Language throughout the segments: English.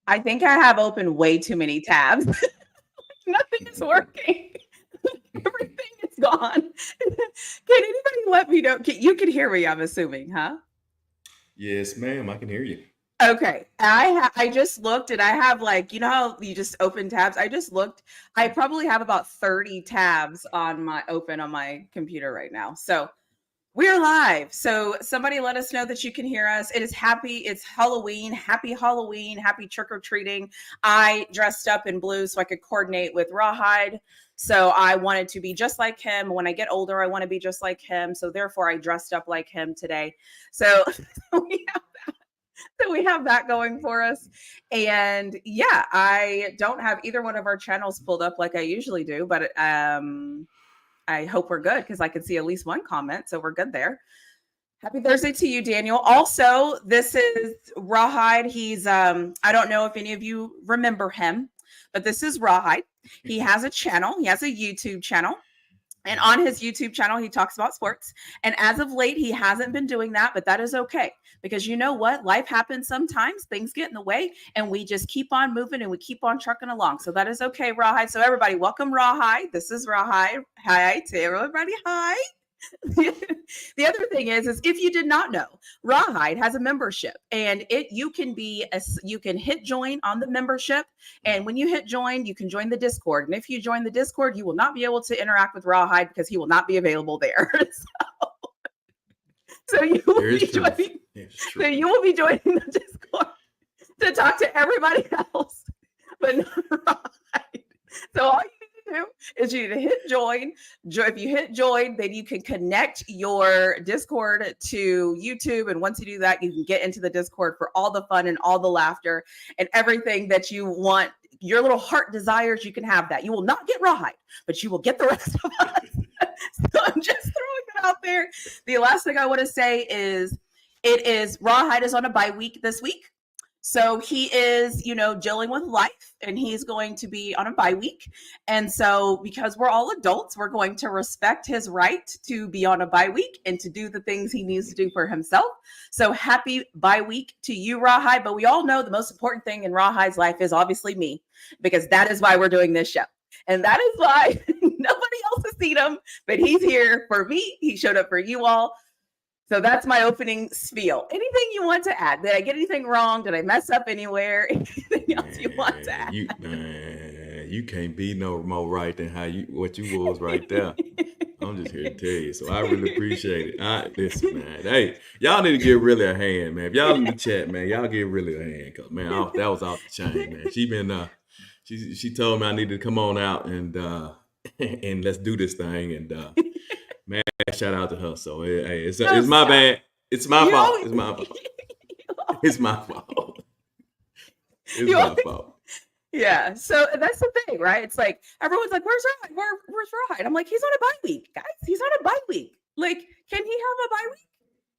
I think I have opened way too many tabs. Nothing is working. Everything is gone. Can anybody let me know? You can hear me, I'm assuming, huh? Yes, ma'am. I can hear you. Okay. I just looked and I have like, you know how you just open tabs? I just looked. I probably have about 30 tabs on my open on my computer right now. So we're live. So somebody let us know that you can hear us. It's Halloween. Happy Halloween. Happy trick or treating. I dressed up in blue so I could coordinate with Rawhide. So I wanted to be just like him. When I get older, I want to be just like him. So therefore I dressed up like him today. So we have, so we have that going for us. And yeah, I don't have either one of our channels pulled up like I usually do, but I hope we're good because I can see at least one comment. So we're good there. Happy Thursday to you, Daniel. Also, this is Rawhide. He's I don't know if any of you remember him, but this is Rawhide. He has a channel. He has a YouTube channel. And on his YouTube channel, he talks about sports. And as of late, he hasn't been doing that, but that is okay. Because you know what? Life happens sometimes, things get in the way, and we just keep on moving and we keep on trucking along. So that is okay, Rawhide. So everybody, welcome Rawhide. This is Rawhide. Hi to everybody. Hi. The other thing is if you did not know, Rawhide has a membership, and you can hit join on the membership, and when you hit join, you can join the Discord. And if you join the Discord, you will not be able to interact with Rawhide because he will not be available there. So you will There is be truth. joining. It's So true. you will be joining the Discord to talk to everybody else, but not Rawhide. So all you need to do is you need to hit join. If you hit join, then you can connect your Discord to YouTube. And once you do that, you can get into the Discord for all the fun and all the laughter and everything that you want. Your little heart desires, you can have that. You will not get Rawhide, but you will get the rest of us. So I'm just throwing it out there. The last thing I want to say is Rawhide is on a bye week this week. So he is, dealing with life, and he's going to be on a bye week. And so, because we're all adults, we're going to respect his right to be on a bye week and to do the things he needs to do for himself. So, happy bye week to you, Rawhide. But we all know the most important thing in Rawhide's life is obviously me, because that is why we're doing this show. And that is why nobody else has seen him, but he's here for me. He showed up for you all. So that's my opening spiel. Anything you want to add? Did I get anything wrong? Did I mess up anywhere? Anything else you want to add? You can't be no more right than what you was right there. I'm just here to tell you. So I really appreciate it. Listen, man. Hey, y'all need to give really a hand, man. If y'all in the chat, man, y'all give really a hand, cause man, that was off the chain, man. She told me I needed to come on out and and let's do this thing. And man, shout out to her. So hey, No, it's my stop. bad. It's my You fault. always, It's my fault. you It's always, my fault. It's you my always, fault. yeah. So that's the thing, right? It's like everyone's like, "Where's Rawhide? Where's Rawhide?" I'm like, "He's on a bye week, guys. He's on a bye week. Like, can he have a bye week?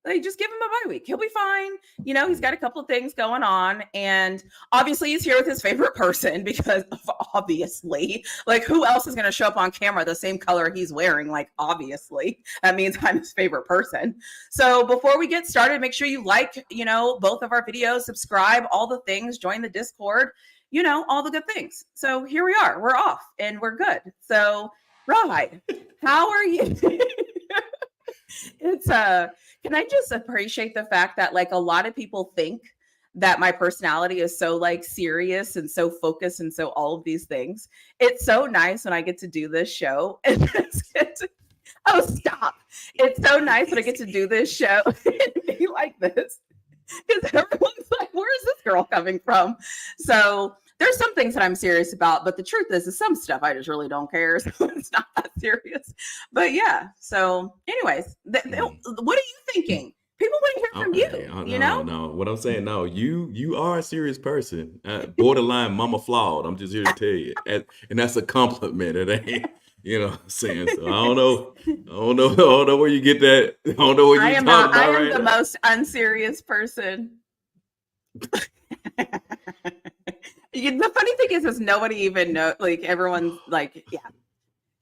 Like, just give him a bye week. He'll be fine. He's got a couple of things going on. And obviously, he's here with his favorite person because obviously, like, who else is going to show up on camera the same color he's wearing? Like, obviously, that means I'm his favorite person. So before we get started, make sure you like, both of our videos, subscribe, all the things, join the Discord, all the good things. So here we are. We're off and we're good. So, Rawhide, how are you? It's can I just appreciate the fact that like a lot of people think that my personality is so like serious and so focused and so all of these things. It's so nice when I get to do this show and oh, stop. It's so nice when I get to do this show and be like this, because everyone's like, where is this girl coming from? So there's some things that I'm serious about, but the truth is some stuff I just really don't care. So it's not that serious. But yeah. So, anyways, Mm. what are you thinking? People want to hear from Hey, you, you know? no, no. What I'm saying, no, you are a serious person. Borderline mama flawed. I'm just here to tell you, and that's a compliment. It ain't, what I'm saying. So I don't know where you get that. I don't know what I you am not, talking I about am right the now. most unserious person. The funny thing is nobody even know, like everyone's like, yeah.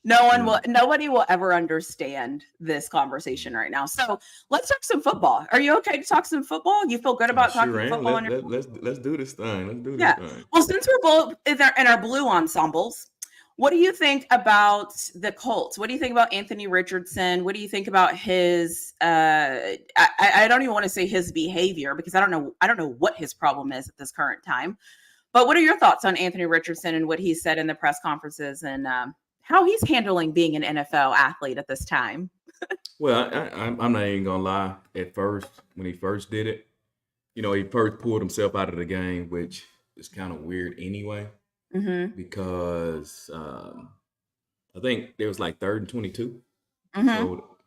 Nobody will ever understand this conversation right now. So let's talk some football. Are you okay to talk some football? You feel good I about sure talking am. football on your Let's do this thing. Let's do this Yeah. thing. Well, since we're both in our blue ensembles, what do you think about the Colts? What do you think about Anthony Richardson? What do you think about his I don't even want to say his behavior because I don't know what his problem is at this current time. But what are your thoughts on Anthony Richardson and what he said in the press conferences and how he's handling being an NFL athlete at this time? Well, I'm not even gonna lie. At first, when he first did it, he first pulled himself out of the game, which is kind of weird anyway, Mm-hmm. because I think there was like 3rd and 22, Mm-hmm. so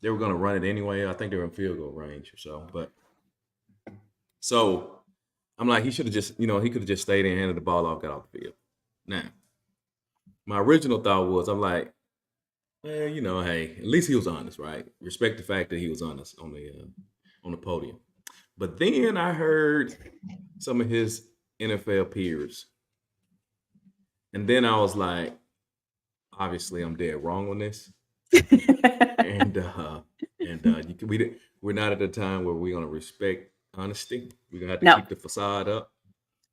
they were gonna run it anyway. I think they were in field goal range or so, but so I'm like, he should have just, he could have just stayed in, handed the ball off, got off the field. Now, my original thought was, I'm like, well, hey, at least he was honest, right? Respect the fact that he was honest on the podium. But then I heard some of his NFL peers, and then I was like, obviously, I'm dead wrong on this, and we're not at the time where we're gonna respect honesty. We're gonna have to keep the facade up.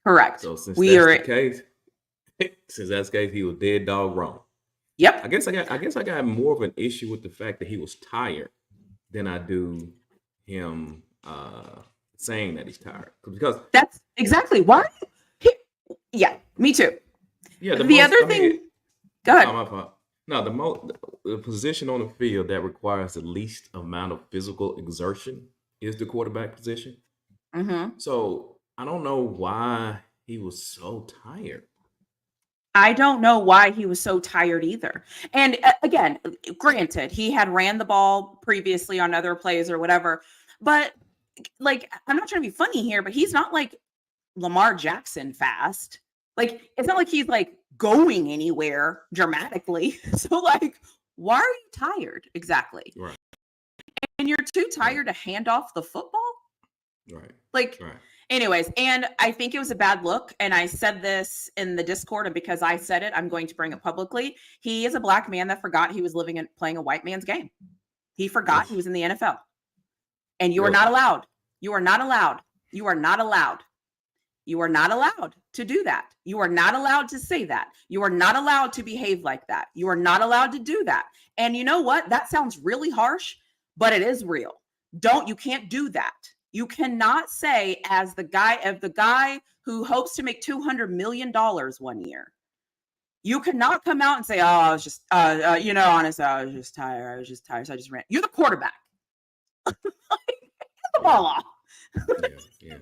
Correct. So since that's the case, he was dead dog wrong. Yep. I guess I got more of an issue with the fact that he was tired than I do him saying that he's tired, because that's exactly why. Yeah, me too. Yeah. The other thing. Go ahead. My fault. No, the position on the field that requires the least amount of physical exertion is the quarterback position. Mm-hmm. So I don't know why he was so tired. I don't know why he was so tired either. And again, granted, he had ran the ball previously on other plays or whatever, but like, I'm not trying to be funny here, but he's not like Lamar Jackson fast. Like, it's not like he's like going anywhere dramatically. So like, why are you tired exactly? Right. And you're too tired to hand off the football? Right. Like, right. Anyways, and I think it was a bad look. And I said this in the Discord, and because I said it, I'm going to bring it publicly. He is a black man that forgot he was living and playing a white man's game. He forgot he was in the NFL. And you are not allowed. You are not allowed. You are not allowed. You are not allowed to do that. You are not allowed to say that. You are not allowed to behave like that. You are not allowed to do that. And you know what? That sounds really harsh, but it is real. You can't do that. You cannot say, as the guy who hopes to make $200 million one year, you cannot come out and say, "Oh, I was just, honestly, I was just tired. So I just ran." You're the quarterback. Get the ball off. Yeah.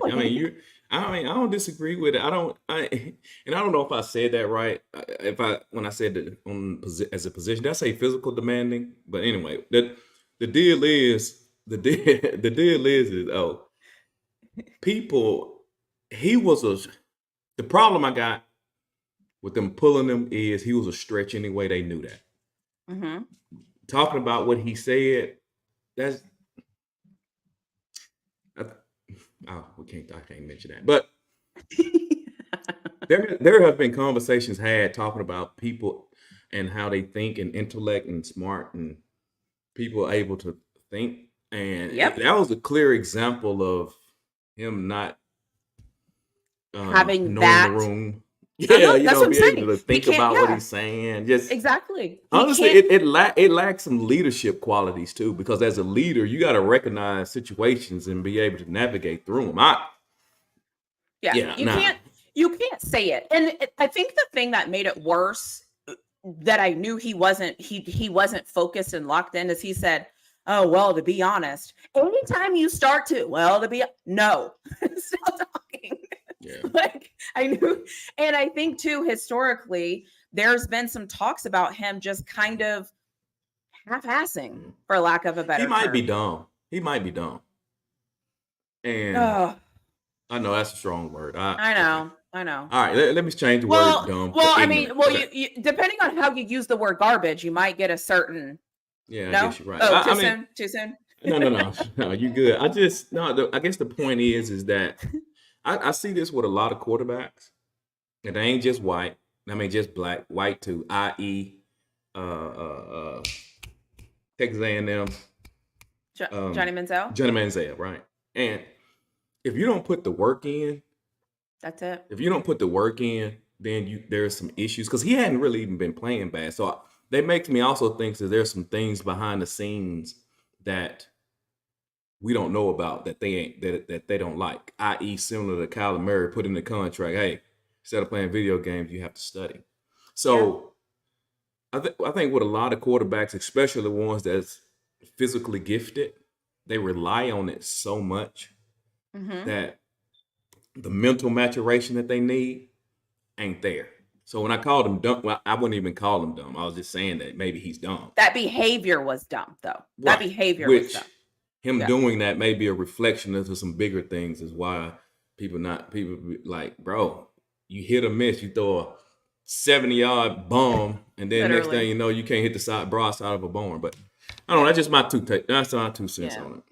I don't disagree with it. I don't know if I said that right. When I said that as a position, did I say physical demanding? But anyway, the deal is people. The problem I got with them pulling him is he was a stretch anyway. They knew that. Mm-hmm. Talking about what he said, I can't mention that. But there have been conversations had talking about people and how they think and intellect and smart and people are able to think. And that was a clear example of him not having knowing that the room. Yeah, that's what I'm saying. Able to think about what he's saying. Just exactly. Honestly, it lacks some leadership qualities too, because as a leader, you got to recognize situations and be able to navigate through them. You can't say it. And I think the thing that made it worse, that I knew he wasn't focused and locked in, is he said, "Oh, well, to be honest, anytime you start to, no, stop talking." Yeah. Like, I knew. And I think too, historically, there's been some talks about him just kind of half-assing, for lack of a better term. He might be dumb. And I know that's a strong word. I know. All right, let me change the word dumb. You depending on how you use the word garbage, you might get a certain. Yeah, I guess you're right. Oh, too soon. No, you good. I guess the point is that I see this with a lot of quarterbacks, and they ain't just white. I mean, just black, white too, i.e., Texas A&M, Johnny Manziel. Johnny Manziel, right? And if you don't put the work in, That's it. if you don't put the work in, then there's some issues because he hadn't really even been playing bad. So that makes me also think that there's some things behind the scenes that we don't know about that they ain't that they don't like, i.e., similar to Kyler Murray put in the contract, hey, instead of playing video games, you have to study. So I think with a lot of quarterbacks, especially the ones that's physically gifted, they rely on it so much that the mental maturation that they need ain't there. So when I called him dumb, well, I wouldn't even call him dumb. I was just saying that maybe he's dumb. That behavior was dumb, though. That behavior was dumb. Him doing that may be a reflection of some bigger things, is why people like, bro, you hit or miss, you throw a 70-yard bomb, and then next thing you know, you can't hit the broad side of a barn. But I don't know. That's just my two cents on it.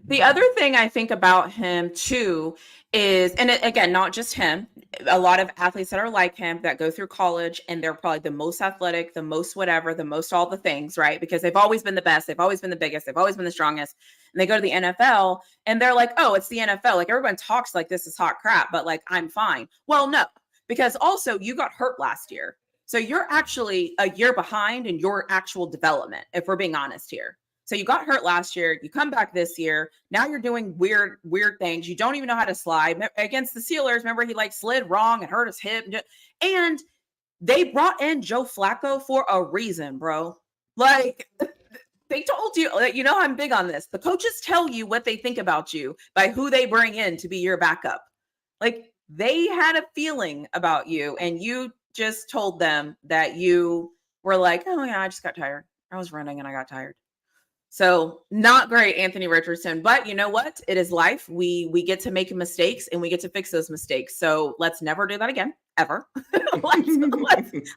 The other thing I think about him too is, and again, not just him, a lot of athletes that are like him that go through college and they're probably the most athletic, the most whatever, the most all the things, right? Because they've always been the best, they've always been the biggest, they've always been the strongest. And they go to the NFL and they're like, oh, it's the NFL. Like everyone talks like this is hot crap, but like, I'm fine. Well, no, because also you got hurt last year. So you're actually a year behind in your actual development, if we're being honest here. So you got hurt last year, you come back this year, now you're doing weird things. You don't even know how to slide. Against the Steelers, remember he like slid wrong and hurt his hip. And they brought in Joe Flacco for a reason, bro. Like they told you, you know, I'm big on this. The coaches tell you what they think about you by who they bring in to be your backup. Like they had a feeling about you and you just told them that you were like, oh yeah, I just got tired. I was running and I got tired. So not great, Anthony Richardson, but you know what? It is life. We get to make mistakes and we get to fix those mistakes. So let's never do that again, ever.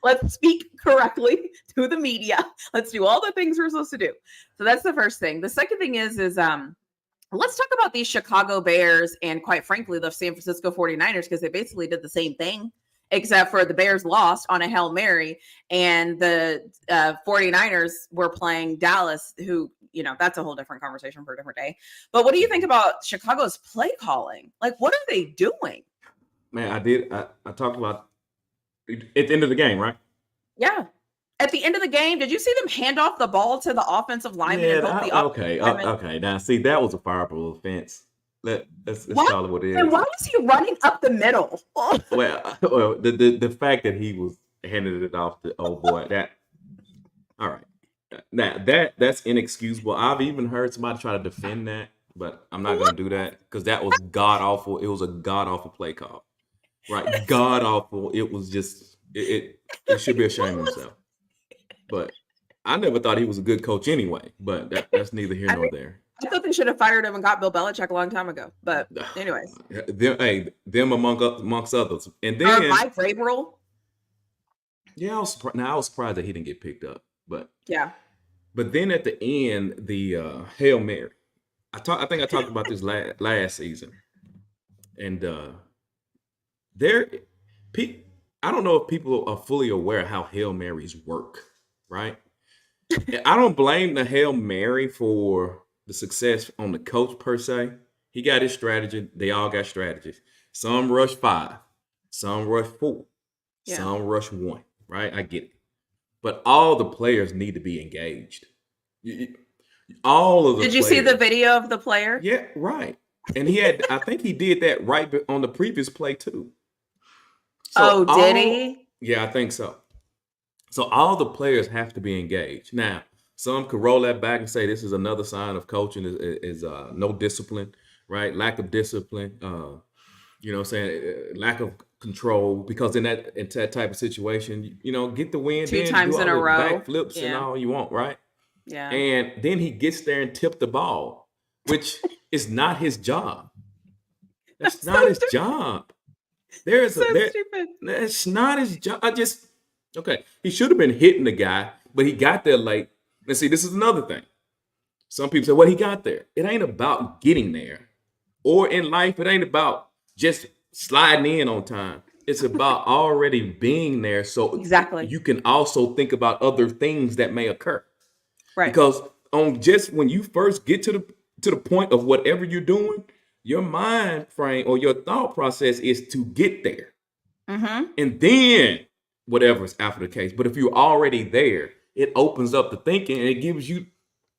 let's speak correctly to the media. Let's do all the things we're supposed to do. So that's the first thing. The second thing is let's talk about these Chicago Bears and quite frankly, the San Francisco 49ers, because they basically did the same thing. Except for the Bears lost on a Hail Mary and the 49ers were playing Dallas, who, you know, that's a whole different conversation for a different day. But what do you think about Chicago's play calling? Like, what are they doing? Man, I talked about at the end of the game, right? Yeah. At the end of the game, did you see them hand off the ball to the offensive lineman? Okay. Now, see, that was a fireable offense. Let's call it what it is. And why was he running up the middle? well, the fact that he was handed it off to all right. Now that's inexcusable. I've even heard somebody try to defend that, but I'm not going to do that because that was god awful. It was a god awful play call, right? God awful. It was just it should be ashamed of himself. But I never thought he was a good coach anyway. But that's neither here nor there. I thought they should have fired him and got Bill Belichick a long time ago. But anyways. Them amongst others. And then Mike Vrabel. Yeah, I was surprised that he didn't get picked up. But yeah. But then at the end, the Hail Mary. I think I talked about this last season. And I don't know if people are fully aware of how Hail Marys work, right? I don't blame the Hail Mary for the success on the coach per se. He got his strategy. They all got strategies. Some rush 5, some rush 4, some rush 1, right? I get it. But all the players need to be engaged. All of the Did you see the video of the player? Yeah, right. And I think he did that right on the previous play too. So did he? Yeah, I think so. So all the players have to be engaged. Now, some could roll that back and say this is another sign of coaching is no discipline, right? Lack of discipline, you know what I'm saying? Lack of control, because in that type of situation, you know, get the win. 2 times in a row. Backflips and all you want, right? Yeah. And then he gets there and tipped the ball, which is not his job. That's not his job. Stupid. That's not his job. He should have been hitting the guy, but he got there late. And see, this is another thing. Some people say, well, he got there. It ain't about getting there. Or in life, it ain't about just sliding in on time. it's about already being there, so Exactly. you can also think about other things that may occur. Right. Because on just when you first get to the point of whatever you're doing, your mind frame or your thought process is to get there, Mm-hmm. and then whatever's after the case. But if you're already there, it opens up the thinking and it gives you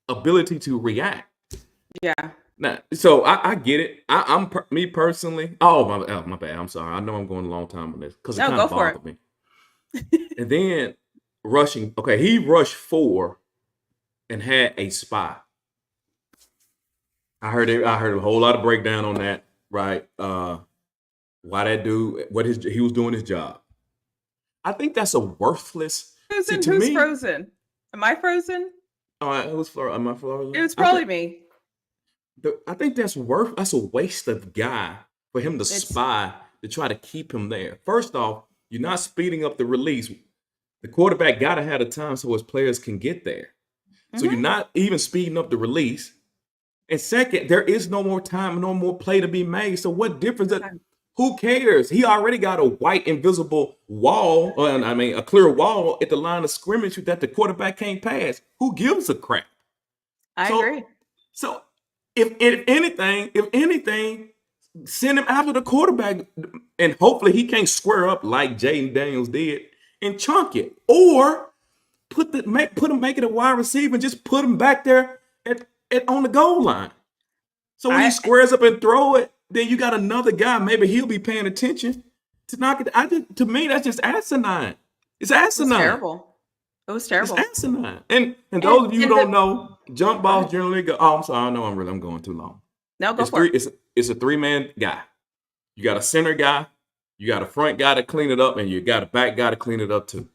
ability to react. Yeah. Now, so I get it. Me personally. Oh my bad. I'm sorry. I know I'm going a long time on this because it No, kind go of for bothered me. And then rushing. Okay, he rushed 4 and had a spy. I heard it. I heard a whole lot of breakdown on that. Right? Why that dude? He was doing his job. I think that's a worthless. See, Frozen? to Who's me, frozen? Am I frozen? it was Florida. Am I Florida? It was probably me. I think that's a waste of guy for him to It's spy to try to keep him there. First off, you're not speeding up the release. The quarterback gotta have the time so his players can get there. So Mhm. you're not even speeding up the release. And second, there is no more time, no more play to be made. So what difference? Who cares? He already got a white invisible wall, a clear wall at the line of scrimmage that the quarterback can't pass. Who gives a crap? I So, agree. so if anything, send him after the quarterback, and hopefully he can't square up like Jaden Daniels did and chunk it, or make it a wide receiver and just put him back there at on the goal line. So when he I squares up and throw it, then you got another guy. Maybe he'll be paying attention to knock it. To me, that's just asinine. It's It was asinine. terrible. It was It's terrible. asinine. And those of you who and don't know, jump Go balls ahead. generally go. Oh, I'm sorry. I know I'm going too long. No, go It's for three. it. It's a 3-man guy. You got a center guy, you got a front guy to clean it up, and you got a back guy to clean it up too.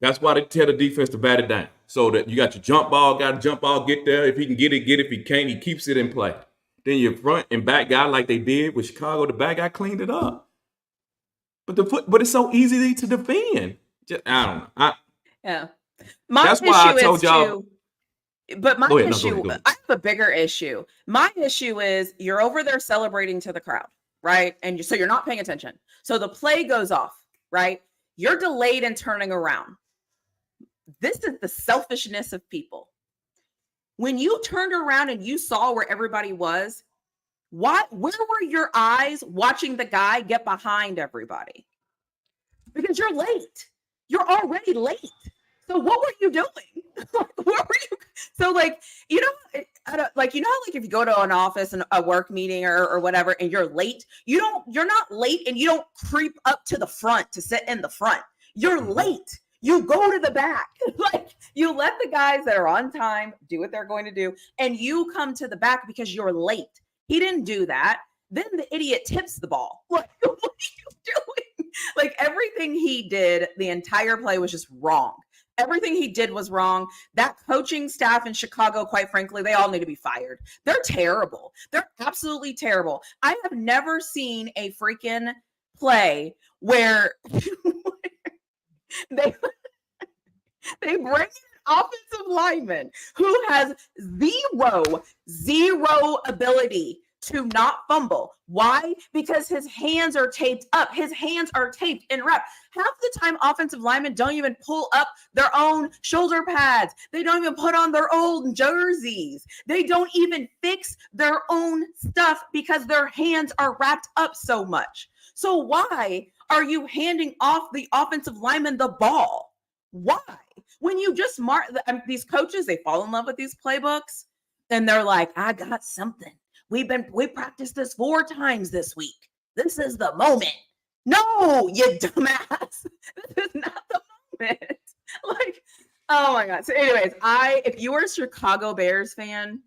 That's why they tell the defense to bat it down. So that you got your jump ball, get there. If he can get it, get it. If he can't, he keeps it in play. Then your front and back guy, like they did with Chicago, the back guy cleaned it up. But it's so easy to defend. I don't know. Yeah. My That's why I issue told is y'all. but my Go ahead. No, issue, go ahead. I have a bigger issue. My issue is you're over there celebrating to the crowd, right? And so you're not paying attention. So the play goes off, right? You're delayed in turning around. This is the selfishness of people. When you turned around and you saw where everybody was, where were your eyes watching the guy get behind everybody? Because you're late. You're already late. So what were you doing? What were you? So you know, like if you go to an office and a work meeting or whatever, and you're late, you're not late, and you don't creep up to the front to sit in the front. You're late. You go to the back. Like you let the guys that are on time do what they're going to do, and you come to the back because you're late. He didn't do that. Then the idiot tips the ball. Like, what are you doing? Like everything he did, the entire play was just wrong. Everything he did was wrong. That coaching staff in Chicago, quite frankly, they all need to be fired. They're terrible. They're absolutely terrible. I have never seen a freaking play where they bring in an offensive lineman who has zero ability to not fumble. Why? Because his hands are taped up. His hands are taped in rep. Half the time, offensive linemen don't even pull up their own shoulder pads. They don't even put on their own jerseys. They don't even fix their own stuff because their hands are wrapped up so much. So why are you handing off the offensive lineman the ball? Why? When you just these coaches, they fall in love with these playbooks and they're like, I got something. We practiced this 4 times this week. This is the moment. No, you dumbass. This is not the moment. Like, oh my God. So anyways, if you are a Chicago Bears fan,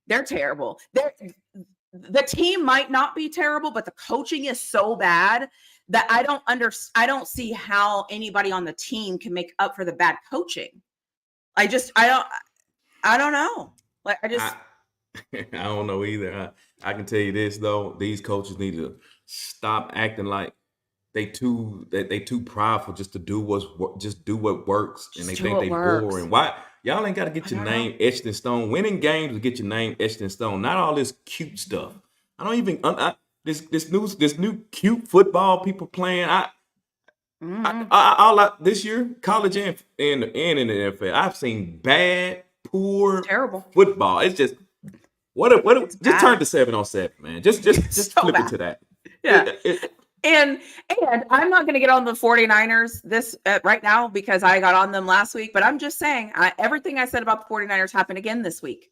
they're terrible. The team might not be terrible, but the coaching is so bad that I don't see how anybody on the team can make up for the bad coaching. I don't know. Like I don't know either. I can tell you this though: these coaches need to stop acting like they too prideful just to do what works, and they think they boring. Why y'all ain't got to get your name etched in stone? Winning games to get your name etched in stone, not all this cute stuff. I don't even. this new cute football people playing. Mhm. This year, college and in the NFL, I've seen bad, poor Terrible. football. It's just It's just turn bad. to 7-on-7, man. Just So flip it bad. to that. Yeah. It- And I'm not going to get on the 49ers this right now because I got on them last week, but I'm just saying everything I said about the 49ers happened again this week.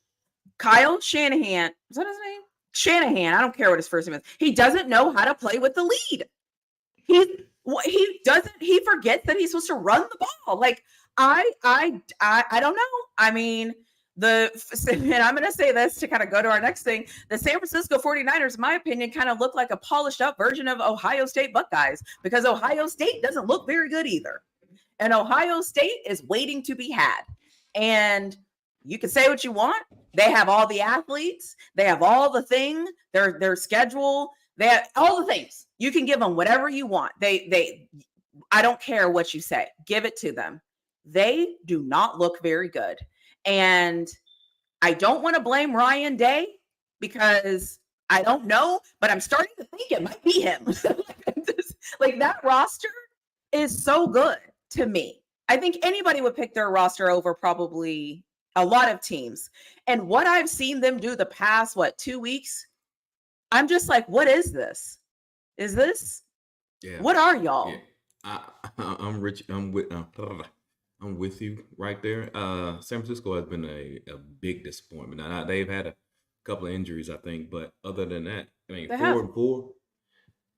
Kyle Shanahan, is that his name? Shanahan, I don't care what his first name is. He doesn't know how to play with the lead. He forgets that he's supposed to run the ball. Like I don't know. I mean, and I'm going to say this to kind of go to our next thing. The San Francisco 49ers, in my opinion, kind of look like a polished up version of Ohio State Buckeyes because Ohio State doesn't look very good either. And Ohio State is waiting to be had. And you can say what you want. They have all the athletes. They have all the thing, their schedule. They have all the things. You can give them whatever you want. I don't care what you say. Give it to them. They do not look very good. And I don't want to blame Ryan Day because I don't know, but I'm starting to think it might be him. Like that roster is so good to me. I think anybody would pick their roster over probably a lot of teams. And what I've seen them do the past, 2 weeks, I'm just like, what is this? Is this? Yeah. What are y'all? Yeah. I'm Rich. I'm with you right there. San Francisco has been a big disappointment. Now, they've had a couple of injuries, I think, but other than that, I mean, They 4-4.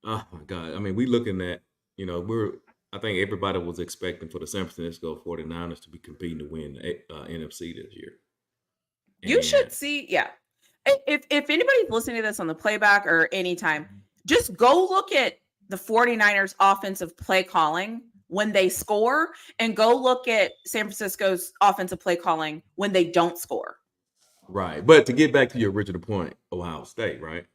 Oh my God! I mean, we looking at I think everybody was expecting for the San Francisco 49ers to be competing to win the NFC this year. You should And see, yeah. If anybody's listening to this on the playback or anytime, just go look at the 49ers offensive play calling when they score and go look at San Francisco's offensive play calling when they don't score. right, but to get back to your original point, Ohio State, right?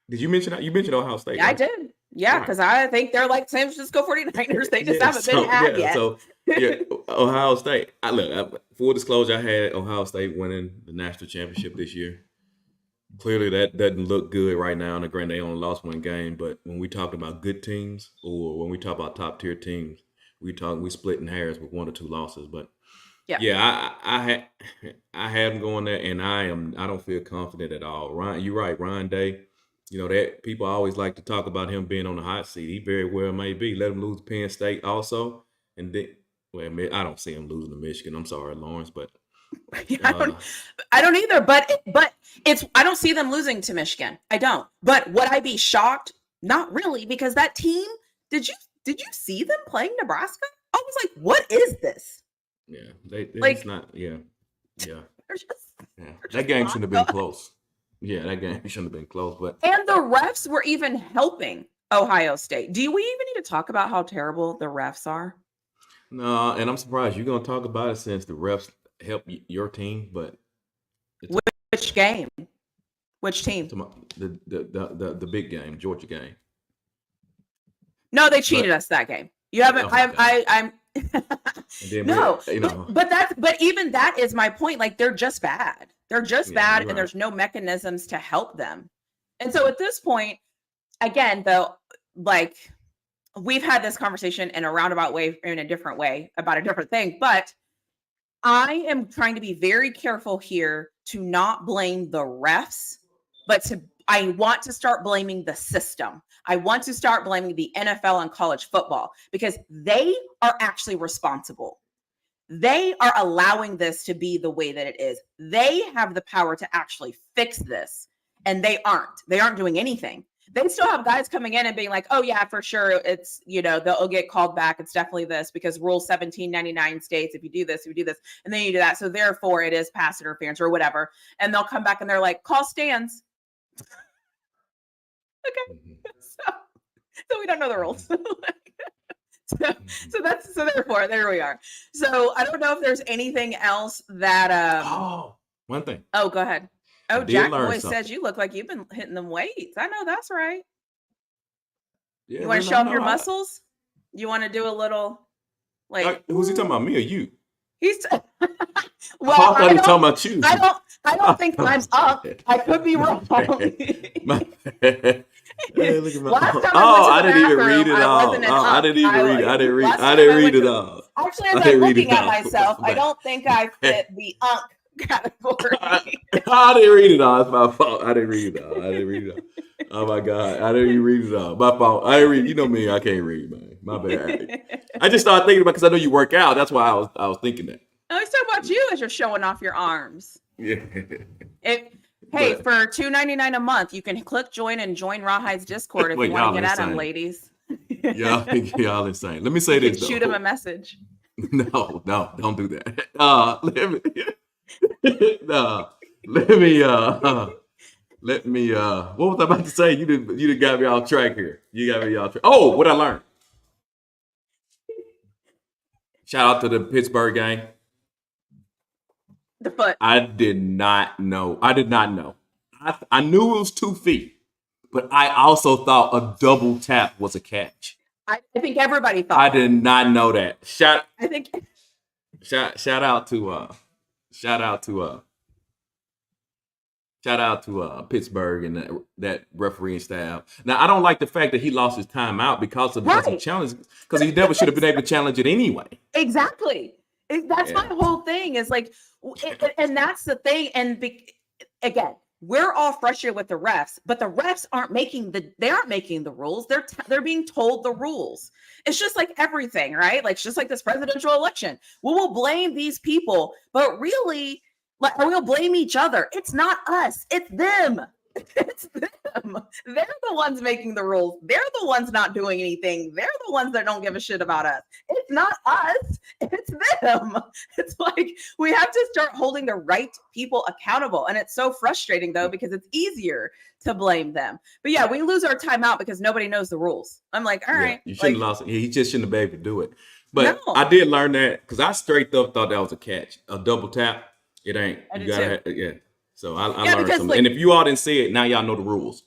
Did you mention that? You mentioned Ohio State, Yeah, I right? did. Yeah, Right. because I think they're like San Francisco 49ers. They just Yeah, haven't been had yeah, yet. yeah, Ohio State. Full disclosure, I had Ohio State winning the national championship this year. Clearly, that doesn't look good right now. And granted, they only lost one game, but when we talk about good teams or when we talk about top tier teams, we splitting hairs with 1 or 2 losses. But Yeah. I had them going there, and I don't feel confident at all. Ryan, you're right, Ryan Day. That people always like to talk about him being on the hot seat. He very well may be. Let him lose to Penn State also, and then I don't see him losing to Michigan. I'm sorry, Lawrence, but I don't either. But I don't see them losing to Michigan. I don't. But would I be shocked? Not really, because that team. Did you see them playing Nebraska? I was like, what is this? yeah, they Like- it's not. Yeah. They're just That game not shouldn't have been good. close. Yeah, that game shouldn't have been close. But And the refs were even helping Ohio State. Do we even need to talk about how terrible the refs are? no, and I'm surprised you're gonna talk about it since the refs help your team, but Which game? Which team? the big game, Georgia game. No, they cheated us that game. You haven't. Oh my God. I'm. And then No, we, but even that is my point. Like they're just bad. They're just Yeah, bad, you're and there's right. no mechanisms to help them. And so at this point, again, though, like we've had this conversation in a roundabout way, in a different way about a different thing, but I am trying to be very careful here to not blame the refs, but I want to start blaming the system. I want to start blaming the NFL and college football because they are actually responsible. They are allowing this to be the way that it is. They have the power to actually fix this, and they aren't. They aren't doing anything. They still have guys coming in and being like, oh, yeah, for sure. It's, they'll get called back. It's definitely this because Rule 1799 states if you do this, and then you do that. So therefore, it is pass interference or whatever. And they'll come back and they're like, call stands. Mhm. So we don't know the rules. So therefore, there we are. So I don't know if there's anything else that. One thing. Oh, go ahead. I Oh, did Jack learn Boy something. says you look like you've been hitting them weights. I know that's right. Yeah, You want to show off your muscles? You want to do a little, like? Who's he talking about? Me or you? He's. I thought he was talking about you. I don't think I'm up. I could be wrong. My bad. Hey, look at my. Last time I went Oh, to I the didn't even read bathroom, it I all. wasn't an Oh, I up. didn't even read it. I didn't read. Last I time didn't I read went it to all. actually, I as I'm didn't read looking it at all. myself, I Man. don't think I fit the category. I didn't read it all. It's my fault. I didn't read it all. I didn't read it all. Oh my God. I didn't even read it all. My fault. I didn't read. You know me. I can't read, man. My bad. I just started thinking about because I know you work out. That's why I was thinking that. I was talking about you as you're showing off your arms. Yeah. Hey, But for $2.99 a month, you can click join and join Rawhide's Discord if wait, you want y'all to get at him, insane. ladies. Y'all insane. Let me say You can this though. shoot him a message. No, don't do that. Let me no, let me what was I about to say? You didn't got me off track here. You got me off track. Oh, what I learned. Shout out to the Pittsburgh gang. The foot. I did not know. I knew it was 2 feet, but I also thought a double tap was a catch. I think everybody thought. I did not know that. Shout out to Pittsburgh and that refereeing staff. Now I don't like the fact that he lost his timeout because of challenge, because he never should have been able to challenge it anyway. Exactly. That's my whole thing is like, and that's the thing. And again, we're all frustrated with the refs, but the refs aren't making the rules. They're being told the rules. It's just like everything, right? Like, it's just like this presidential election. We will blame these people, but really, like, we'll blame each other. It's not us. It's them. It's them. They're the ones making the rules. They're the ones not doing anything. They're the ones that don't give a shit about us. It's not us. It's them. It's like we have to start holding the right people accountable. And it's so frustrating though, because it's easier to blame them. But yeah, we lose our timeout because nobody knows the rules. I'm like, all right. You shouldn't have lost it. He just shouldn't have been able to do it. But No. I did learn that because I straight up thought that was a catch. A double tap. It ain't. I You did gotta too. yeah. So I learned because, something. like- and if you all didn't see it, now y'all know the rules.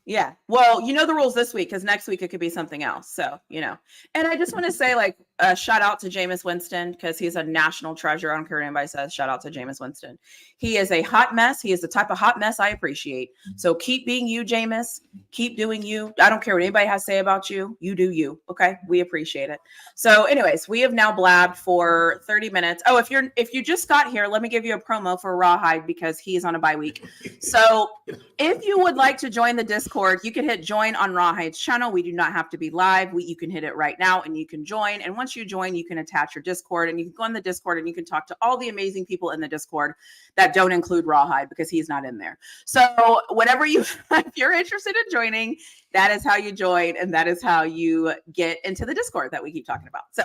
Yeah. Well, you know the rules this week because next week it could be something else. So, and I just want to say, like, shout out to Jameis Winston because he's a national treasure. I don't care what anybody says. Shout out to Jameis Winston. He is a hot mess. He is the type of hot mess I appreciate. So keep being you, Jameis. Keep doing you. I don't care what anybody has to say about you. You do you. Okay. We appreciate it. So anyways, we have now blabbed for 30 minutes. Oh, if you just got here, let me give you a promo for Rawhide because he's on a bye week. So if you would like to join the Discord, you can hit join on Rawhide's channel. We do not have to be live. You can hit it right now and you can join. And once you join, you can attach your Discord and you can go in the Discord and you can talk to all the amazing people in the Discord that don't include Rawhide because he's not in there. So whatever if you're interested in joining, that is how you join and that is how you get into the Discord that we keep talking about. So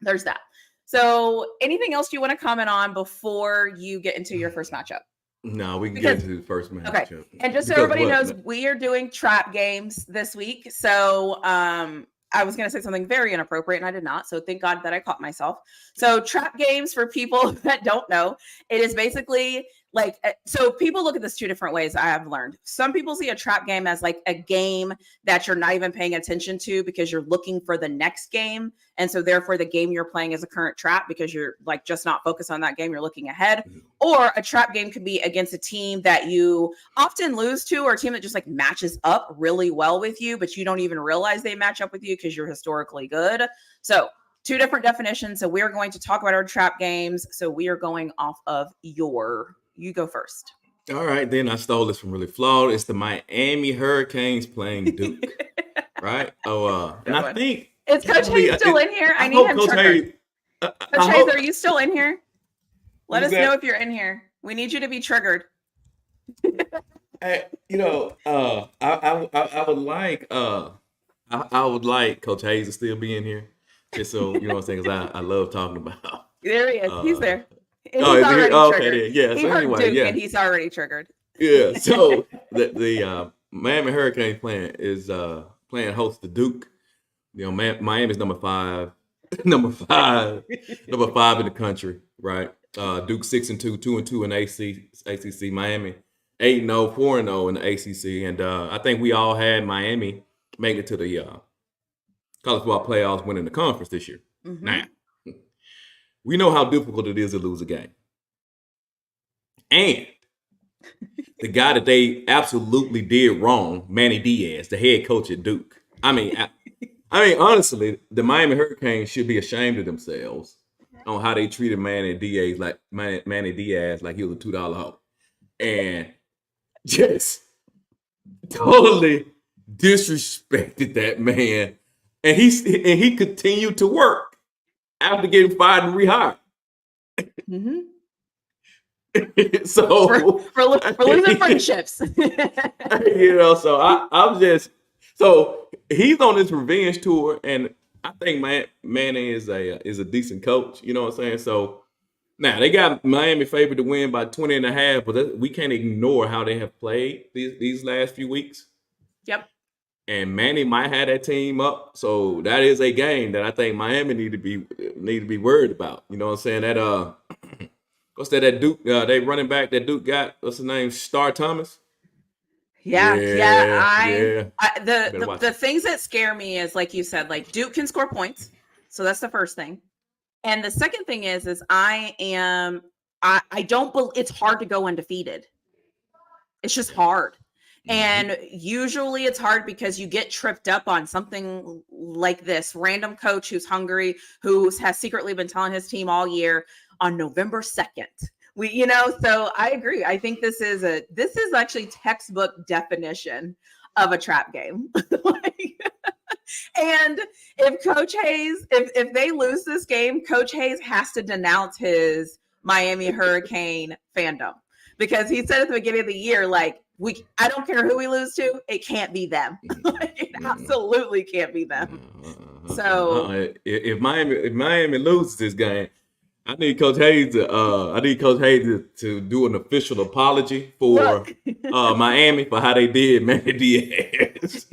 there's that. So anything else you want to comment on before you get into your first matchup? No, we can get into the first matchup. Okay. And just so everybody knows, we are doing trap games this week. So I was going to say something very inappropriate and I did not. So thank God that I caught myself. So trap games, for people that don't know, it is basically like, so people look at this 2 different ways. I have learned. Some people see a trap game as like a game that you're not even paying attention to because you're looking for the next game. And so therefore the game you're playing is a current trap because you're like just not focused on that game. You're looking ahead. Or a trap game could be against a team that you often lose to, or a team that just like matches up really well with you, but you don't even realize they match up with you because you're historically good. So 2 different definitions. So we're going to talk about our trap games. So we are going off of you go first. All right, then I stole this from Really Flawed. It's the Miami Hurricanes playing Duke, right? Oh, and I think is Coach Hayes still in here? I need him triggered. Coach Hayes, are you still in here? Let us know if you're in here. We need you to be triggered. I would like Coach Hayes to still be in here, just so you know what I'm saying. Because I love talking about. There he is. He's there. He's already triggered. Okay, yeah. He So heard anyway, Duke and he's already triggered. Yeah. So the Miami Hurricanes playing host to Duke. Miami's number 5 in the country, right? Duke 6-2, 2-2 in ACC. Miami 8-0, 4-0 in the ACC, and I think we all had Miami make it to the college football playoffs, winning the conference this year. Mm-hmm. Now, we know how difficult it is to lose a game. And the guy that they absolutely did wrong, Manny Diaz, the head coach at Duke. I mean, honestly, the Miami Hurricanes should be ashamed of themselves on how they treated Manny Diaz like he was a $2 hoe, and just totally disrespected that man. And he continued to work after getting fired and rehired. Mm-hmm. So for losing friendships. So I'm just so he's on this revenge tour, and I think Manny is a decent coach. You know what I'm saying? So now they got Miami favored to win by 20.5, but we can't ignore how they have played these last few weeks. Yep. And Manny might have that team up, so that is a game that I think Miami need to be worried about. You know what I'm saying? That what's that Duke? They running back that Duke got. What's his name? Star Thomas. The things that scare me is, like you said, like Duke can score points, so that's the first thing. And the second thing is I don't believe it's hard to go undefeated. It's just hard. And usually it's hard because you get tripped up on something like this random coach who's hungry, who has secretly been telling his team all year on November 2nd. So I agree. I think this is actually textbook definition of a trap game. And if Coach Hayes, if they lose this game, Coach Hayes has to denounce his Miami Hurricane fandom, because he said at the beginning of the year, like, I don't care who we lose to, it can't be them. It absolutely can't be them. So if Miami loses this game, I need Coach Hayes to do an official apology for Miami for how they did Manny Diaz.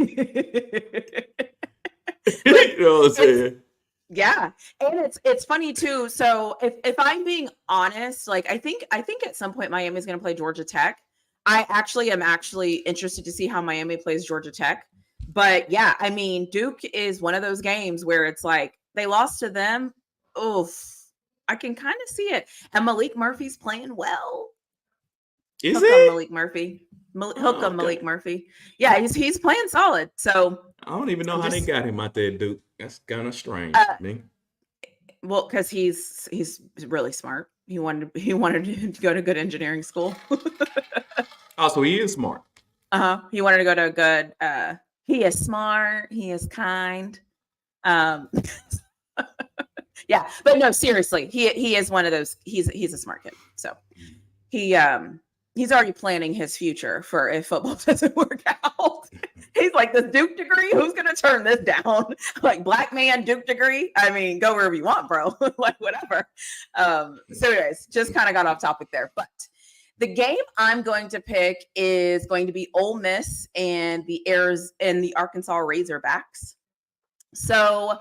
You know what I'm saying? Yeah. And it's funny too. So if I'm being honest, like I think at some point Miami is going to play Georgia Tech. I am interested to see how Miami plays Georgia Tech. But yeah, I mean, Duke is one of those games where it's like they lost to them. Oof. I can kind of see it. And Malik Murphy's playing well. Is he? Malik Murphy. Malik Murphy. Yeah, he's playing solid. So I don't even know how they got him out there, Duke. That's kind of strange. Well, because he's really smart. He wanted to go to good engineering school. Oh, so he is smart. He wanted to go to a good. He is smart. He is kind. Yeah, but no, seriously, he is one of those. He's a smart kid. So he's already planning his future for if football doesn't work out. He's like, this Duke degree, who's gonna turn this down? Like, black man Duke degree. I mean, go wherever you want, bro. Like, whatever. So anyways, just kind of got off topic there. But the game I'm going to pick is going to be Ole Miss and the Arkansas Razorbacks. So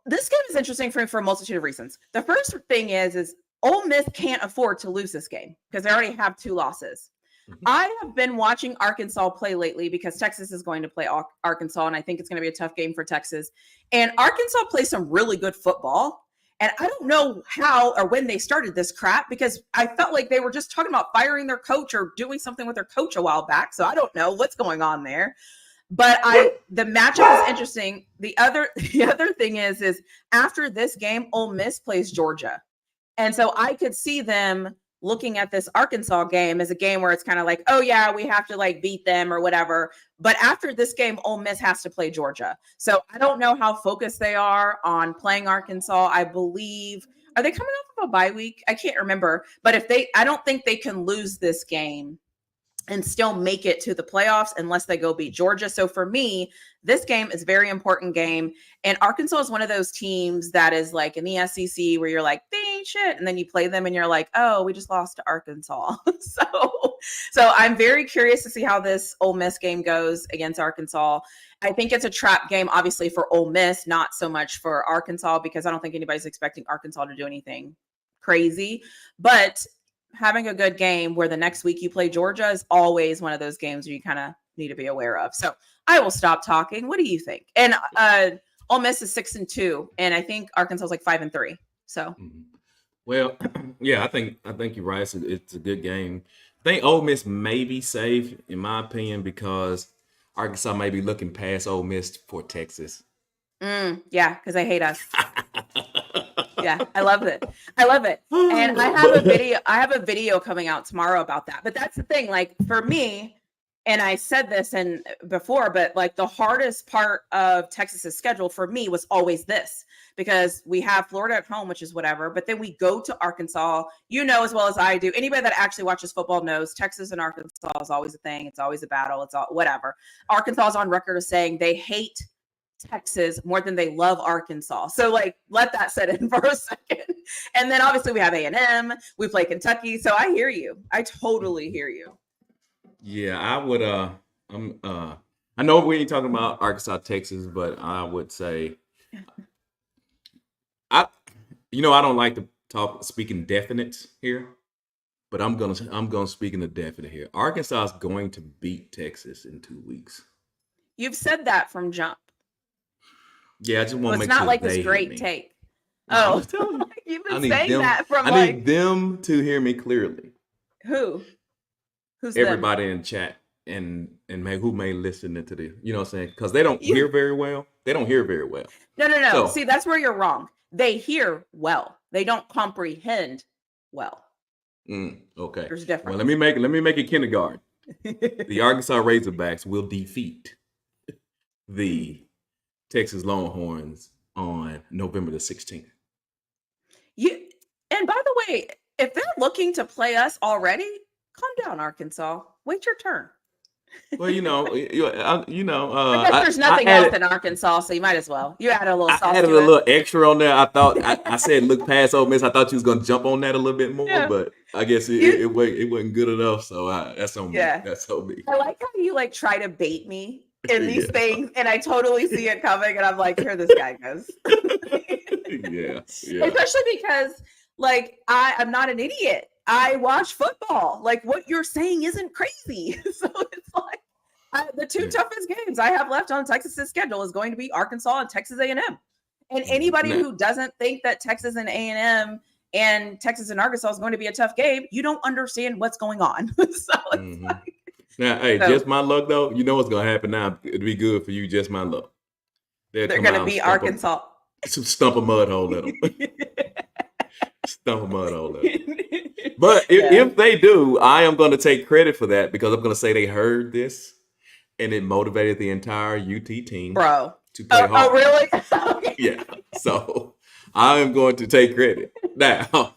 this game is interesting for me for a multitude of reasons. The first thing is Ole Miss can't afford to lose this game because they already have 2 losses. Mm-hmm. I have been watching Arkansas play lately because Texas is going to play Arkansas, and I think it's going to be a tough game for Texas. And Arkansas plays some really good football. And I don't know how or when they started this crap, because I felt like they were just talking about firing their coach or doing something with their coach a while back. So I don't know what's going on there. But the matchup is interesting. The other thing is after this game, Ole Miss plays Georgia. And so I could see them looking at this Arkansas game as a game where it's kind of like, oh yeah, we have to like beat them or whatever. But after this game, Ole Miss has to play Georgia. So I don't know how focused they are on playing Arkansas. I believe, are they coming off of a bye week? I can't remember. But I don't think they can lose this game and still make it to the playoffs unless they go beat Georgia. So for me, this game is a very important game. And Arkansas is one of those teams that is like in the SEC where you're like, they ain't shit. And then you play them and you're like, oh, we just lost to Arkansas. So I'm very curious to see how this Ole Miss game goes against Arkansas. I think it's a trap game, obviously, for Ole Miss, not so much for Arkansas, because I don't think anybody's expecting Arkansas to do anything crazy. But having a good game where the next week you play Georgia is always one of those games where you kind of need to be aware of. So I will stop talking. What do you think? And Ole Miss is 6-2, and I think Arkansas is like 5-3. So Well, yeah, I think you're right. It's a good game. I think Ole Miss may be safe, in my opinion, because Arkansas may be looking past Ole Miss for Texas. Yeah, because I hate us. Yeah, I love it. I love it. And I But have a video coming out tomorrow about that. But that's the thing, like for me, and I said this in before, but like the hardest part of Texas's schedule for me was always this because we have Florida at home, which is whatever, but then we go to Arkansas. You know as well as I do. Anybody that actually watches football knows Texas and Arkansas is always a thing. It's always a battle. It's all whatever. Arkansas is on record as saying they hate Texas more than they love Arkansas. So like let that set in for a second. And then obviously we have A&M, we play Kentucky. So I hear you. I totally hear you. yeah, I would I know we ain't talking about Arkansas, Texas, but I would say I I don't like to talk speaking definites here, but I'm gonna speak in the definite here. Arkansas is going to beat Texas in 2 weeks. You've said that from jump. Yeah, I just So want to it's make not sure like they this hear great me. take. No, I'm Oh, just telling you. you've I been need saying them. that from I like need them to hear me clearly. who? Who's them? Everybody in chat and who may listen to the, you know what I'm saying? Because they don't You hear very well. They don't hear very well. no. So, See, that's where you're wrong. They hear well. They don't comprehend well. okay. There's a Well, difference. let me make it kindergarten. The Arkansas Razorbacks will defeat the Texas Longhorns on November the 16th. And by the way, if they're looking to play us already, calm down, Arkansas. Wait your turn. Well, I guess I, there's I nothing else added in Arkansas, so you might as well. You add a little I sauce added a to it. little extra on there. I thought I said look past Ole Miss. I thought you was gonna jump on that a little bit more, Yeah. but I guess You, it wasn't good enough. So that's on me. yeah. That's on me. I like how you like try to bait me in these Yeah. things, and I totally see it coming, and I'm like, here this guy goes. Yeah. Especially because like I'm not an idiot. I watch football. Like what you're saying isn't crazy. So it's like the two Yeah. toughest games I have left on Texas's schedule is going to be Arkansas and Texas A&M. And anybody Now, who doesn't think that Texas and A&M and Texas and Arkansas is going to be a tough game, you don't understand what's going on. So it's mhm. like, Now, hey, so just my luck though. You know what's gonna happen now? It'll be good for you. Just my luck. They'll they're come going to out and be Arkansas. stump a mud hole at them. Stump a mud hole at them. But Yeah. if they do, I am going to take credit for that because I'm going to say they heard this and it motivated the entire UT team Bro. to play Oh, hard. really? Okay. Yeah. So I am going to take credit. Now,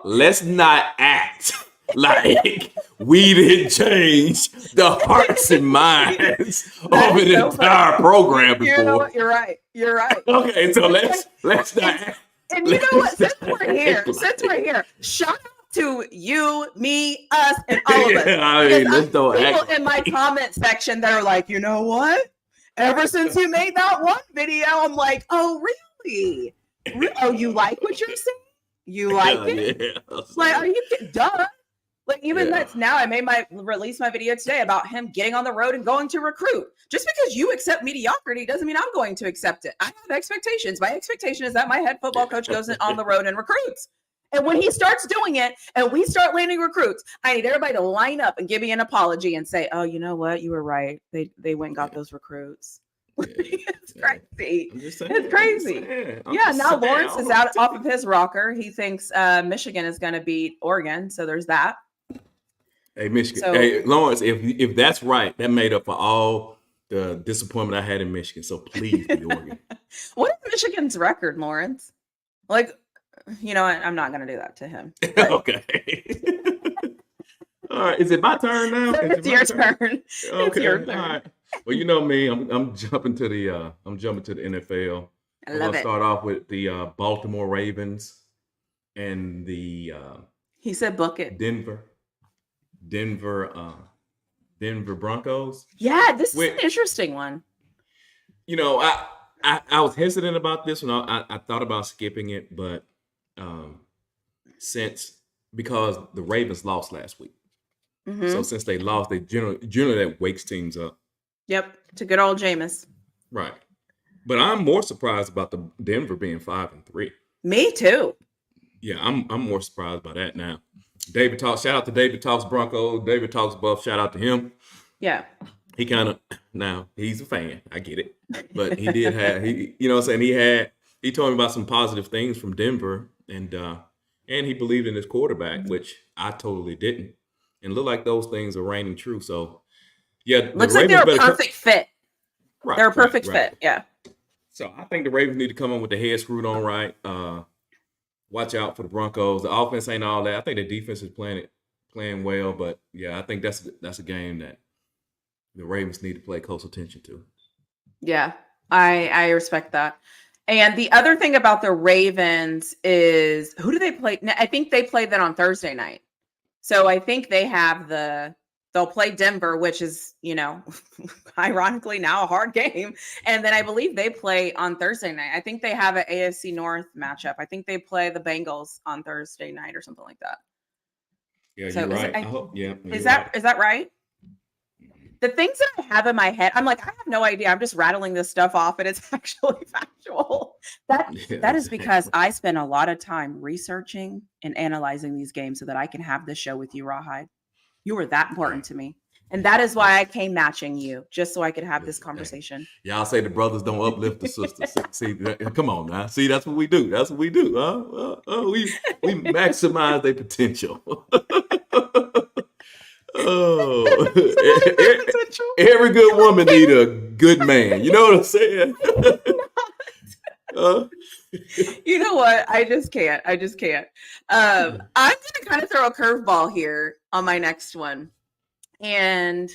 let's not act like we didn't change the hearts and minds of That an is so entire funny. program You know before. what? You're right. You're right. Okay, so let's not act. And you know what? Let's Since we're here, shout out to you, me, us, and all of us. Yeah, I Because mean, I let's have don't people act. in my comment section that are like, you know what? Ever since you made that one video, I'm like, oh, really? Oh, you like what you're saying? You like it? Yeah. Like, are you duh? Like, even Yeah. that's now. I released my video today about him getting on the road and going to recruit. Just because you accept mediocrity doesn't mean I'm going to accept it. I have expectations. My expectation is that my head football coach goes on the road and recruits. And when he starts doing it and we start landing recruits, I need everybody to line up and give me an apology and say, oh, you know what? You were right. They went and got those recruits. It's crazy. I'm just saying. It's crazy. Yeah, now Lawrence is out off of his rocker. He thinks Michigan is going to beat Oregon. So there's that. Hey, Michigan. So- Hey, Lawrence, if that's right, that made up for all the disappointment I had in Michigan. So please be Oregon. What is Michigan's record, Lawrence? Like, you know what? I'm not going to do that to him. But Okay. All right. Is it my turn now? so Is it's it my your turn? turn. Okay. your All turn. right. Well, you know me. I'm jumping to the NFL. I I'm love gonna it. start off with the Baltimore Ravens and the He said book it. Denver Broncos. Yeah, this is Wait. an interesting one. You know, I was hesitant about this one. I thought about skipping it, but because the Ravens lost last week, Mhm. so since they lost, they generally that wakes teams up, Yep, to good old Jameis. right? But I'm more surprised about the Denver being 5-3. Me too. Yeah, I'm more surprised by that now. David Talks, shout out to David Talks Broncos. David Talks Buff, shout out to him. Yeah. He kind of now he's a fan. I get it, but he did have you know what I'm saying, he told me about some positive things from Denver, and he believed in his quarterback, which I totally didn't, and look like those things are reigning true. So yeah, the Looks like Ravens they're a better perfect fit. right, They're a perfect right. fit. Yeah. So I think the Ravens need to come in with the head screwed on right. Watch out for the Broncos. The offense ain't all that. I think the defense is playing well, but yeah, I think that's a game that the Ravens need to pay close attention to. Yeah. I respect that. And the other thing about the Ravens is, who do they play? I think they play that on Thursday night. So I think they'll play Denver, which is, ironically now a hard game. And then I believe they play on Thursday night. I think they have an AFC North matchup. I think they play the Bengals on Thursday night or something like that. Yeah, So you're right. Is that right? The things that I have in my head, I'm like, I have no idea. I'm just rattling this stuff off and it's actually factual. That is because I spend a lot of time researching and analyzing these games so that I can have this show with you, Rawhide. You were that important to me. And that is why I came matching you, just so I could have this conversation. Y'all say the brothers don't uplift the sisters. See, come on now. See, that's what we do. That's what we do. We maximize their potential. Oh, every good woman need a good man. You know what I'm saying? You know what? I just can't. I'm going to kind of throw a curveball here on my next one. And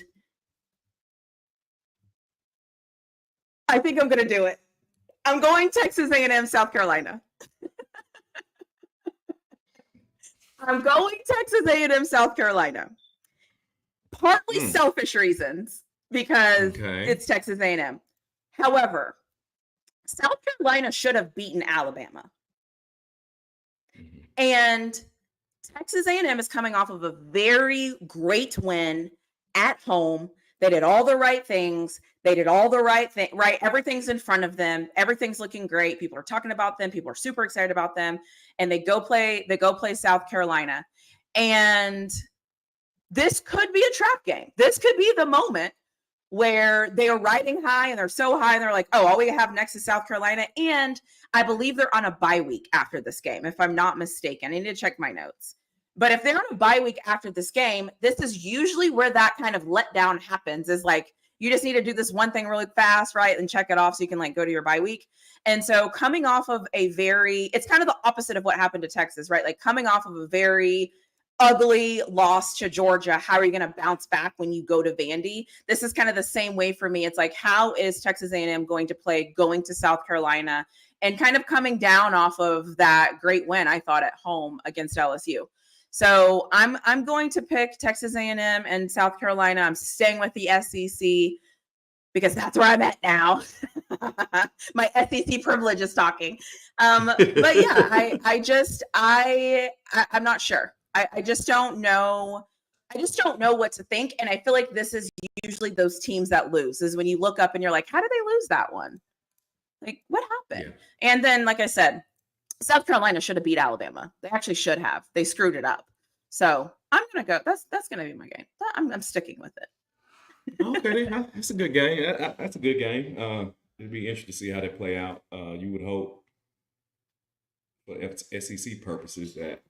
I think I'm going to do it. I'm going Texas A&M, South Carolina. I'm going Texas A&M, South Carolina. Partly selfish reasons, because it's Texas A&M. However, South Carolina should have beaten Alabama. And Texas A&M is coming off of a very great win at home. They did all the right things. They did all the right thing, right? Everything's in front of them. Everything's looking great. People are talking about them. People are super excited about them. And they go play South Carolina. And this could be a trap game. This could be the moment where they are riding high and they're so high and they're like, oh, all we have next is South Carolina. And I believe they're on a bye week after this game, if I'm not mistaken. I need to check my notes. But if they're on a bye week after this game, this is usually where that kind of letdown happens, is like, you just need to do this one thing really fast, right? And check it off so you can like go to your bye week. And so coming off of it's kind of the opposite of what happened to Texas, right? Like coming off of a very ugly loss to Georgia, how are you going to bounce back when you go to Vandy? This is kind of the same way for me. It's like, how is Texas A&M going to play going to South Carolina and kind of coming down off of that great win, I thought, at home against LSU? So I'm going to pick Texas A&M and South Carolina. I'm staying with the SEC because that's where I'm at now. My SEC privilege is talking. But yeah, I'm not sure. I just don't know. I just don't know what to think. And I feel like this is usually those teams that lose, is when you look up and you're like, how did they lose that one? Like, what happened? Yeah. And then, like I said, South Carolina should have beat Alabama. They actually should have. They screwed it up. So I'm going to go. That's going to be my game. I'm sticking with it. Okay. That's a good game. That's a good game. It'd be interesting to see how they play out. You would hope for SEC purposes that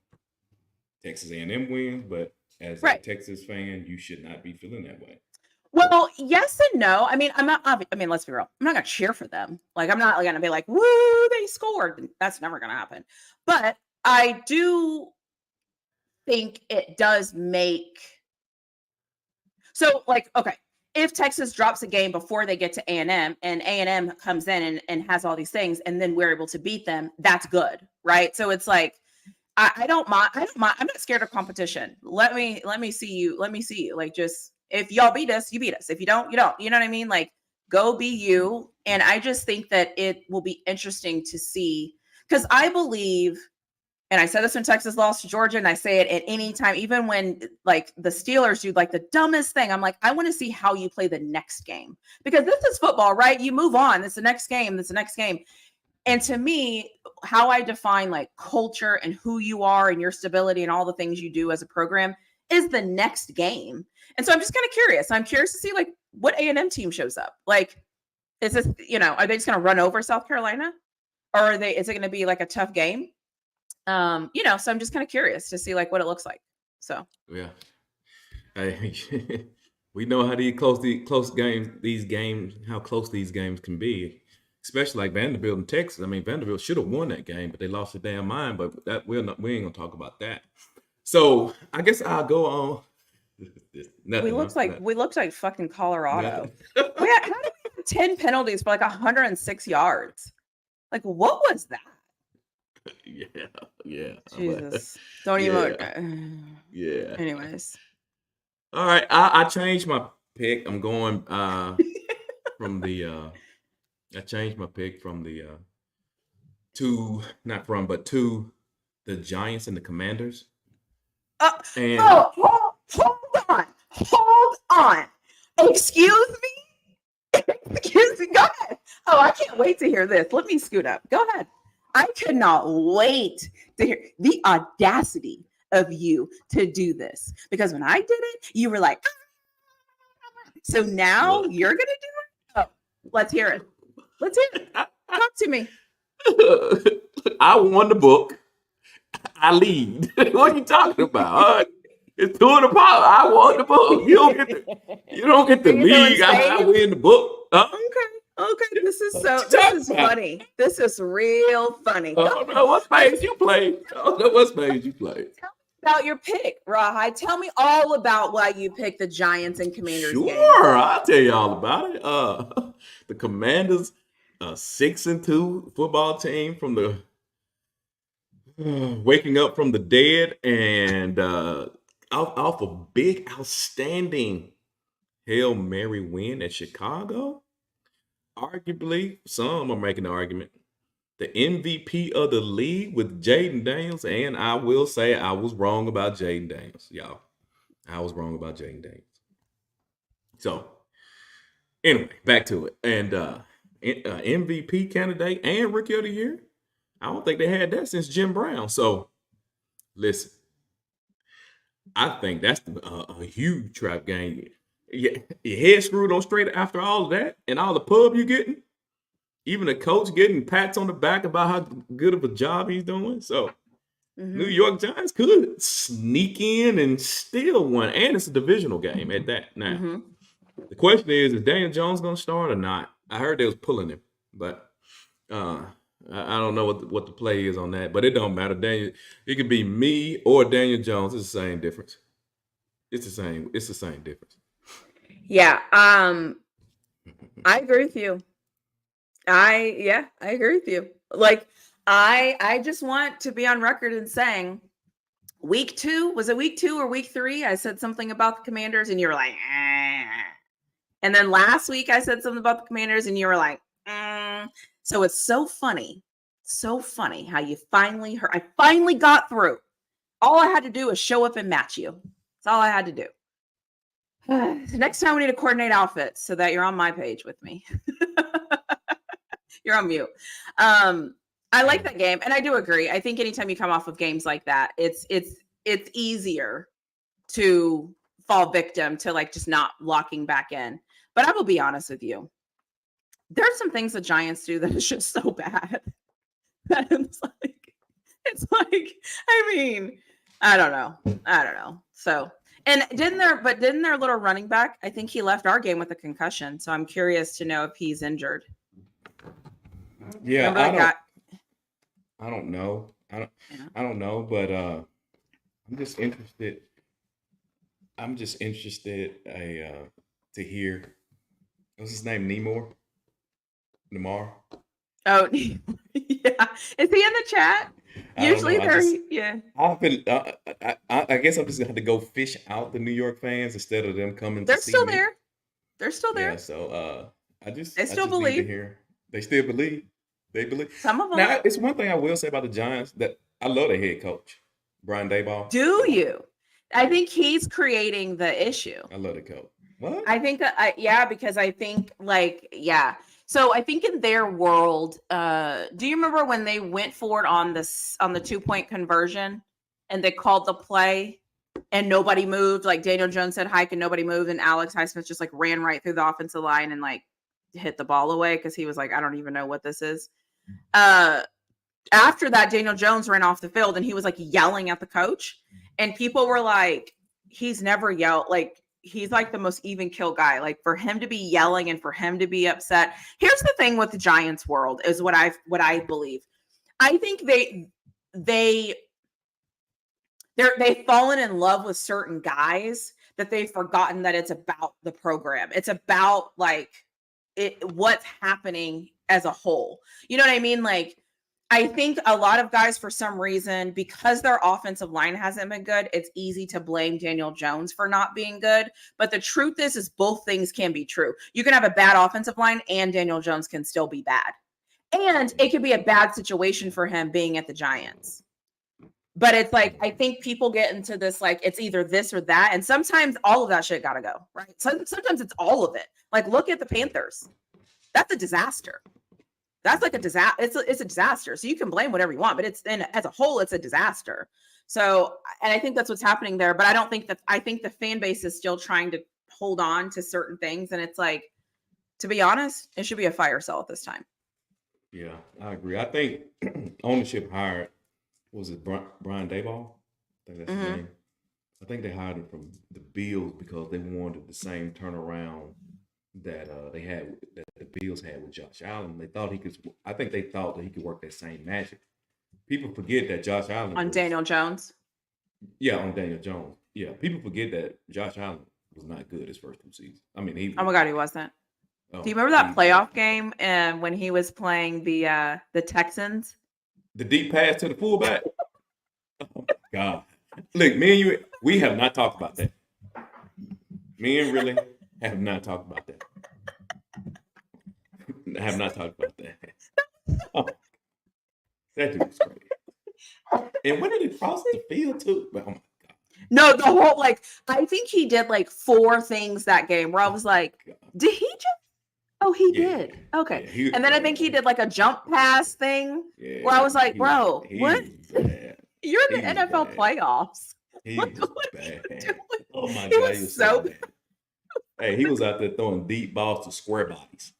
Texas A&M wins, but as a Texas fan, you should not be feeling that way. Well, yes and no. I mean, let's be real. I'm not going to cheer for them. Like, I'm not going to be like, woo, they scored. That's never going to happen. But I do think it does make. So, like, okay, if Texas drops a game before they get to A&M and A&M comes in and has all these things, and then we're able to beat them, that's good, right? So it's like, I don't mind. I'm not scared of competition. Let me see you. Like, just, if y'all beat us, you beat us. If you don't, you don't. You know what I mean? Like, go be you. And I just think that it will be interesting to see, because I believe, and I said this when Texas lost to Georgia, and I say it at any time, even when like the Steelers do like the dumbest thing, I'm like, I want to see how you play the next game, because this is football, right? You move on. It's the next game. And to me, how I define like culture and who you are and your stability and all the things you do as a program is the next game. And so I'm just kind of curious. I'm curious to see like what A&M team shows up. Like, is this, are they just going to run over South Carolina? Or is it going to be like a tough game? So I'm just kind of curious to see like what it looks like. So Yeah. We know how these close games, how close these games can be, especially like Vanderbilt and Texas. I mean, Vanderbilt should have won that game, but they lost their damn mind. But we ain't gonna talk about that. So I guess I'll go on. We looked like fucking Colorado. How did we have 10 penalties for like 106 yards? Like, what was that? Yeah. Jesus. Don't even. Yeah. Anyways. All right. I changed my pick. I'm going from the I changed my pick from the to the Giants and the Commanders. Hold on. Excuse me. Go ahead. Oh, I can't wait to hear this. Let me scoot up. Go ahead. I could not wait to hear the audacity of you to do this, because when I did it, you were like, so now you're gonna do it. Oh, let's hear it. Talk to me. I won the book. I lead. What are you talking about? It's 2 in the pot. I won the book. You don't get the league. I win the book. Okay. This is funny. This is real funny. I don't know what space you play. About your pick, Rawhide. Tell me all about why you picked the Giants and Commanders game. Sure, I'll tell you all about it. The Commanders, 6-2 football team from the waking up from the dead, and off a big, outstanding Hail Mary win at Chicago. Arguably, some are making the argument, the MVP of the league with Jayden Daniels, and I will say I was wrong about Jayden Daniels, y'all. I was wrong about Jayden Daniels. So, anyway, back to it. And MVP candidate and Rookie of the Year, I don't think they had that since Jim Brown. So, listen, I think that's a huge trap game. Your head screwed on straight after all of that, and all the pub you getting. Even the coach getting pats on the back about how good of a job he's doing. So, New York Giants could sneak in and still win. And it's a divisional game at that. Now, the question is Daniel Jones going to start or not? I heard they was pulling him, but I don't know what the play is on that. But it don't matter. It could be me or Daniel Jones. It's the same difference. It's the same difference. Yeah. I agree with you. I agree with you. Like, I just want to be on record and saying week 2, was it week 2 or week 3? I said something about the Commanders and you were like, and then last week I said something about the Commanders and you were like, So it's so funny how you finally I finally got through. All I had to do was show up and match you. That's all I had to do. Next time we need to coordinate outfits so that you're on my page with me. You're on mute. I like that game, and I do agree. I think anytime you come off of games like that, it's easier to fall victim to like just not locking back in. But I will be honest with you. There's some things the Giants do that is just so bad. That it's like, I mean, I don't know. So, and didn't their little running back, I think he left our game with a concussion. So I'm curious to know if he's injured. Yeah, I don't know. I don't know, but I'm just interested. To hear. What's his name? Namar. Oh, yeah. Is he in the chat? Usually they're yeah. I've been. I guess I'm just gonna have to go fish out the New York fans instead of them coming. They're still there. They're still there. Yeah. So they still believe. They still believe. They believe. Some of them. Now, it's one thing I will say about the Giants that I love their head coach, Brian Daboll. Do you? I think he's creating the issue. I love the coach. What? I think that because I think So I think in their world, do you remember when they went for it on the 2-point conversion and they called the play and nobody moved? Like Daniel Jones said hike and nobody moved, and Alex Highsmith just like ran right through the offensive line and like hit the ball away because he was like, I don't even know what this is. After that, Daniel Jones ran off the field and he was like yelling at the coach, and people were like, he's never yelled. Like, he's like the most even kill guy. Like, for him to be yelling and for him to be upset. Here's the thing with the Giants world is what I believe. I think they've fallen in love with certain guys that they've forgotten that it's about the program. It's about like what's happening as a whole. You know what I mean? Like, I think a lot of guys, for some reason, because their offensive line hasn't been good, it's easy to blame Daniel Jones for not being good. But the truth is both things can be true. You can have a bad offensive line and Daniel Jones can still be bad. And it could be a bad situation for him being at the Giants. But it's like, I think people get into this, like, it's either this or that. And sometimes all of that shit got to go, right? Sometimes it's all of it. Like, look at the Panthers. That's a disaster. That's like a disaster. It's a disaster. So you can blame whatever you want, but as a whole, it's a disaster. So, and I think that's what's happening there. But I think the fan base is still trying to hold on to certain things. And it's like, to be honest, it should be a fire sale at this time. Yeah, I agree. I think ownership hired, was it Brian Daboll? I think that's his name. I think they hired him from the Bills because they wanted the same turnaround that the Bills had with Josh Allen. I think they thought that he could work that same magic. People forget that Josh Allen on Daniel Jones. Yeah, on Daniel Jones. Yeah, people forget that Josh Allen was not good his first 2 seasons. I mean, oh my God, he wasn't. Do you remember that playoff game and when he was playing the Texans? The deep pass to the fullback. Oh my God! Look, me and you, we have not talked about that. Me and really have not talked about that. I have not talked about that. Oh, that dude was crazy. And when did it cross the field too? Oh my God! No, the whole, like, I think he did like 4 things that game where I was like, did he just? Oh, he did. Okay. Yeah, and then I think he did like a jump pass thing where I was like, bro, what? You're in the NFL playoffs. He was bad. Oh my God, he was so bad. Hey, he was out there throwing deep balls to square bodies.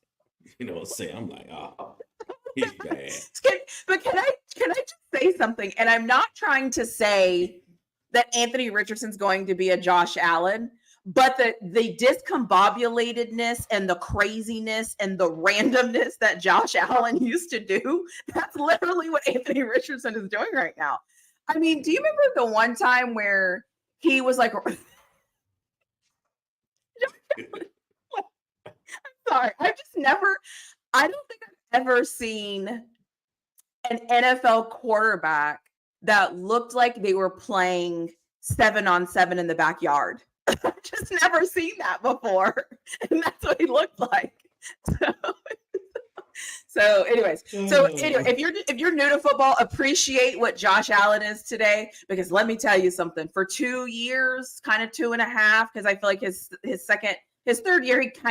You know what I'm saying? I'm like, oh, he's bad. But can I just say something? And I'm not trying to say that Anthony Richardson's going to be a Josh Allen, but the discombobulatedness and the craziness and the randomness that Josh Allen used to do, that's literally what Anthony Richardson is doing right now. I mean, do you remember the one time where he was like, I'm sorry, I don't think I've ever seen an NFL quarterback that looked like they were playing 7-on-7 in the backyard. I've just never seen that before. And that's what he looked like. So anyways, if you're new to football, appreciate what Josh Allen is today, because let me tell you something. For 2 years, kind of 2.5, because I feel like his third year, you could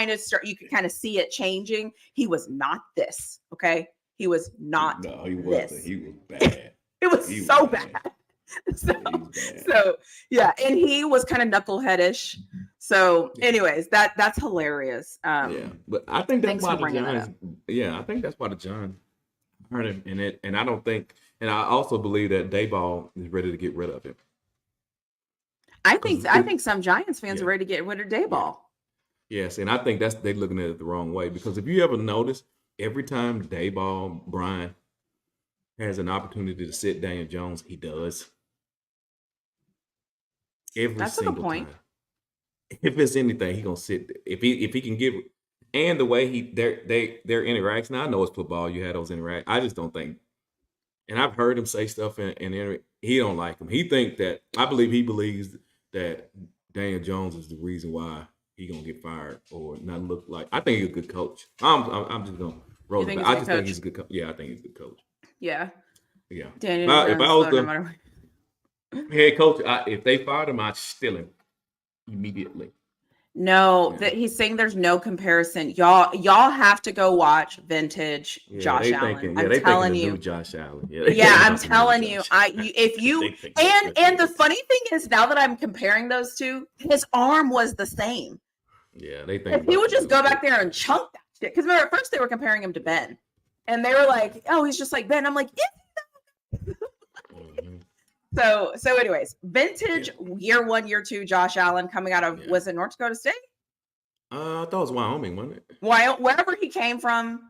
kind of see it changing. He was not this, okay? He was not. No, he wasn't. He was bad. It was so bad. So yeah, and he was kind of knuckleheadish. So anyways, that's hilarious. Yeah, but I think that's why the Giants. Yeah, I think that's why the Giants heard him in it, and I don't think, and I also believe that Daboll is ready to get rid of him. I think some Giants fans are ready to get rid of Daboll. Yes, and I think they're looking at it the wrong way, because if you ever notice, every time Daboll, Brian, has an opportunity to sit Daniel Jones, he does. Every single time. If it's anything, he gonna sit. If he can give, and the way their interaction. I know it's football. You had those interactions. I just don't think. And I've heard him say stuff, and he don't like him. I believe he believes that Daniel Jones is the reason why he gonna get fired or not look like. I think he's a good coach. I'm just gonna roll it back. I just think he's a good coach. Yeah, I think he's a good coach. Yeah. Yeah. Daniel Jones, if I was the head coach, if they fired him, I'd steal him immediately. No, Yeah. that he's saying there's no comparison. Y'all have to go watch vintage Yeah, Josh they Allen. thinking. Yeah, I'm they thinking telling the new you. Josh Allen. Yeah, they Yeah, thinking I'm about the new telling you. Josh. If you They think that's what and it the is. funny thing is now that I'm comparing those two, his arm was the same. Yeah, they think If he about would the just new go back kid. there and chunk that shit. Because remember, at first they were comparing him to Ben. And they were like, oh, he's just like Ben. I'm like, yeah. Mhm. So anyways, vintage Yeah. year 1, year 2, Josh Allen coming out of Yeah. was it North Dakota State? I thought it was Wyoming, wasn't it? Wherever he came from,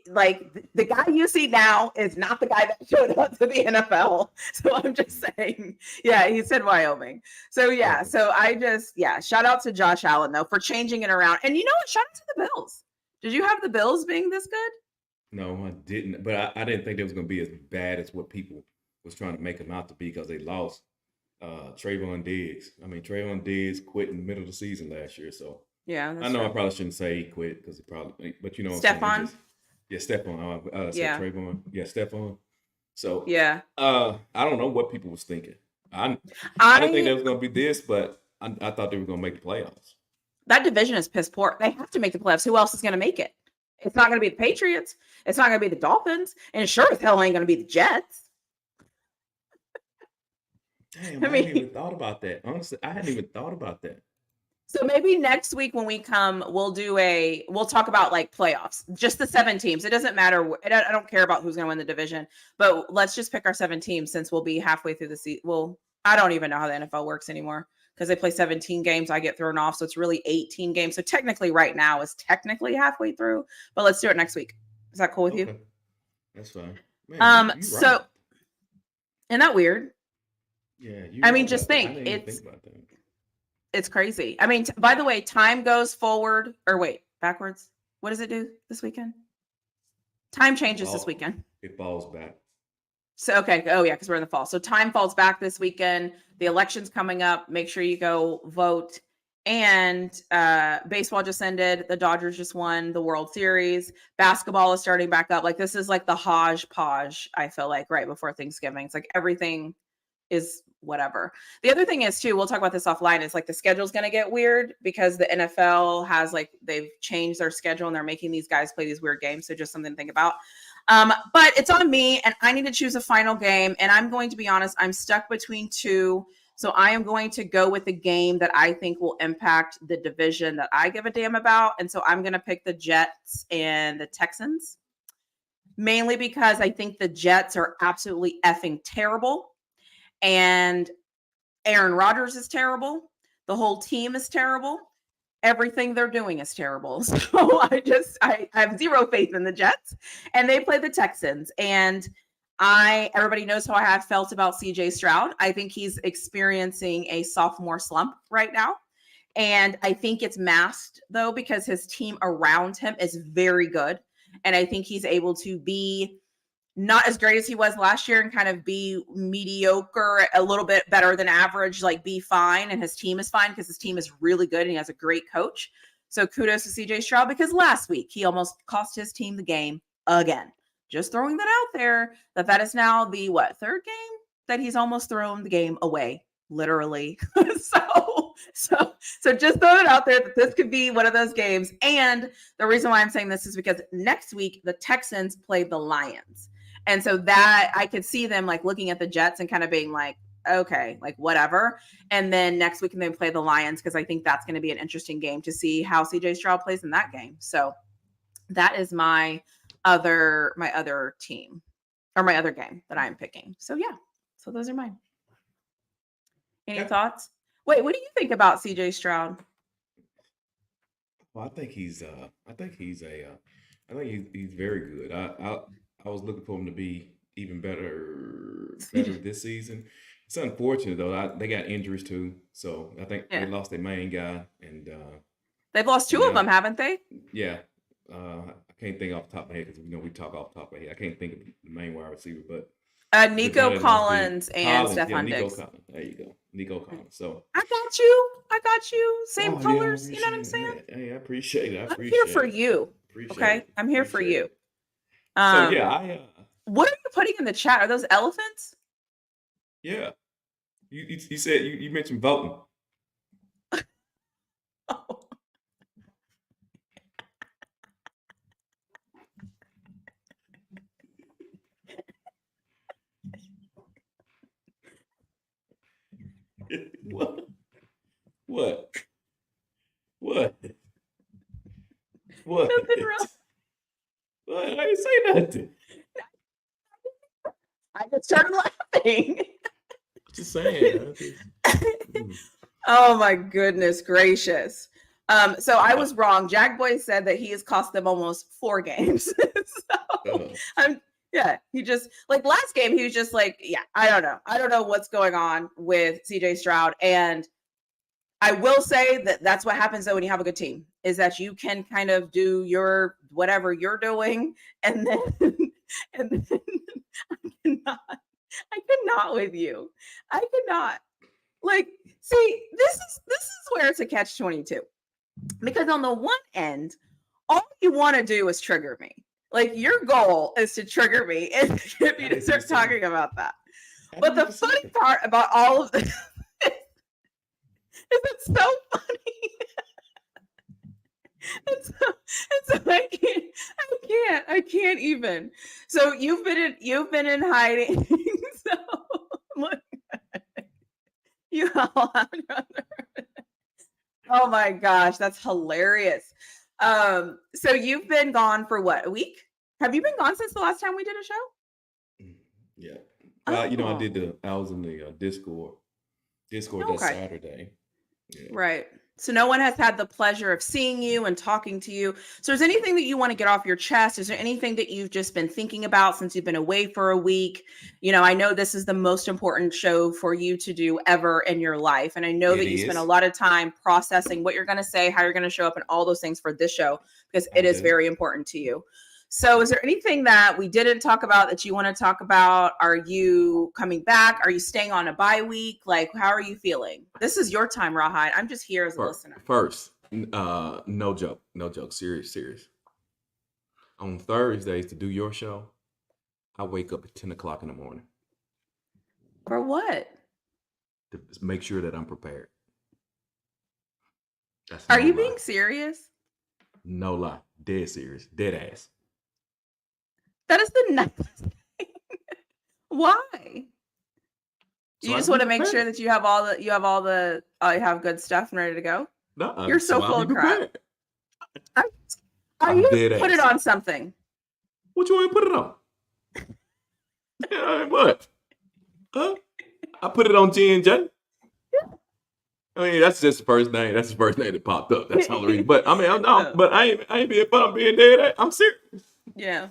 like the guy you see now is not the guy that showed up to the NFL. So I'm just saying, yeah, he said Wyoming. So yeah, Okay. so shout out to Josh Allen though for changing it around. And you know what? Shout out to the Bills. Did you have the Bills being this good? No, I didn't. But I didn't think it was going to be as bad as what people was trying to make them out to be because they lost Trayvon Diggs. I mean, Trayvon Diggs quit in the middle of the season last year. So Yeah, I that's know I true. probably shouldn't say he quit because he probably, but you know what I'm saying. He Stephon. just, yeah, Stephon. I said Yeah. Trayvon. Yeah, Stephon. So Yeah. I don't know what people was thinking. I didn't think that was going to be this, but I thought they were going to make the playoffs. That division is piss poor. They have to make the playoffs. Who else is going to make it? It's not going to be the Patriots. It's not going to be the Dolphins. And it sure as hell ain't going to be the Jets. Damn, I hadn't even thought about that. Honestly, I hadn't even thought about that. So maybe next week when we come, we'll talk about like playoffs, just the 7 teams. It doesn't matter. I don't care about who's going to win the division, but let's just pick our 7 teams since we'll be halfway through the season. Well, I don't even know how the NFL works anymore because they play 17 games. I get thrown off. So it's really 18 games. So technically right now is technically halfway through, but let's do it next week. Is that cool with you? That's fine. Man, you So right. isn't that weird? Yeah. I mean, just think, I didn't even think about that. It's crazy. I mean, by the way, time goes forward or wait, backwards. What does it do this weekend? Time changes this weekend. It falls back. So, okay. Oh, yeah, because we're in the fall. So time falls back this weekend. The election's coming up. Make sure you go vote. And baseball just ended. The Dodgers just won the World Series. Basketball is starting back up. Like, this is like the hodgepodge, I feel like, right before Thanksgiving. It's like everything is whatever. The other thing is too, we'll talk about this offline, is like the schedule's going to get weird because the NFL has like, they've changed their schedule and they're making these guys play these weird games. So just something to think about. But it's on me and I need to choose a final game. And I'm going to be honest, I'm stuck between 2. So I am going to go with a game that I think will impact the division that I give a damn about. And so I'm going to pick the Jets and the Texans, mainly because I think the Jets are absolutely effing terrible. And Aaron Rodgers is terrible. The whole team is terrible. Everything they're doing is terrible. So I have zero faith in the Jets. And they play the Texans. And everybody knows how I have felt about CJ Stroud. I think he's experiencing a sophomore slump right now. And I think it's masked though, because his team around him is very good. And I think he's able to be not as great as he was last year and kind of be mediocre, a little bit better than average, like be fine. And his team is fine because his team is really good and he has a great coach. So kudos to CJ Stroud because last week he almost cost his team the game again. Just throwing that out there that is now the 3rd game that he's almost thrown the game away, literally. So just throw it out there that this could be one of those games. And the reason why I'm saying this is because next week the Texans play the Lions. And so that I could see them like looking at the Jets and kind of being like, okay, like whatever. And then next week they play the Lions because I think that's going to be an interesting game to see how CJ Stroud plays in that game. So that is my other team or my other game that I'm picking. So yeah, so those are mine. Any thoughts? Wait, what do you think about CJ Stroud? Well, I think he's very good. I was looking for him to be even better this season. It's unfortunate though. They got injuries too, so I think they lost their main guy, and they've lost 2 of them, haven't they? Yeah, I can't think off the top of my head because we talk off the top of my head. I can't think of the main wide receiver, but Nico Collins and Stephon Diggs. Collins. There you go, Nico Collins. So I got you. Same colors. You know what I'm saying? Hey, I appreciate it. I'm here for you. Okay, I'm here for you. So yeah, what are you putting in the chat? Are those elephants? Yeah, you said you mentioned voting. What? What? What? What? Nothing wrong. What? I didn't say nothing. I just started laughing. Just saying. Oh my goodness gracious. So I was wrong. Jack Boy said that he has cost them almost 4 games. So yeah, he just like last game, he was just like, yeah, I don't know. I don't know what's going on with CJ Stroud. And I will say that that's what happens though when you have a good team, is that you can kind of do your whatever you're doing, and then and then I cannot with you. I cannot. Like, see, this is where it's a catch-22. Because on the one end, all you want to do is trigger me. Like, your goal is to trigger me and get me to start talking about that. But the funny part about all of this is it's so funny. And so I can't even. So you've been in hiding. So look, you all have oh my gosh, that's hilarious. So you've been gone for what, a week? Have you been gone since the last time we did a show? Yeah. Oh. I was in the Discord that Okay. Saturday. Yeah. Right. So no one has had the pleasure of seeing you and talking to you. So is there anything that you want to get off your chest? Is there anything that you've just been thinking about since you've been away for a week? You know, I know this is the most important show for you to do ever in your life. And I know It that you spend a is. lot of time processing what you're going to say, how you're going to show up, and all those things for this show, because I it is do. very important to you. So is there anything that we didn't talk about that you want to talk about? Are you coming back? Are you staying on a bye week? Like, how are you feeling? This is your time, Rawhide. I'm just here as a listener. First, no joke. Serious. On Thursdays to do your show, I wake up at 10 o'clock in the morning For what? to make sure that I'm prepared. That's Are no you lie. being serious? No lie. Dead serious. Dead ass. That is the nicest thing. Why? So You I just be want to make prepared. sure that you have good stuff and ready to go. No, You're so I full be of crap. prepared. Are I'm you dead put it ass. on something? What you want to put it on? Yeah, what? Huh? I put it on G&J. I mean, that's just the first name. That's the first name that popped up. That's the only reason. But I mean, I ain't being fun. I'm being dead. I'm serious. Yeah.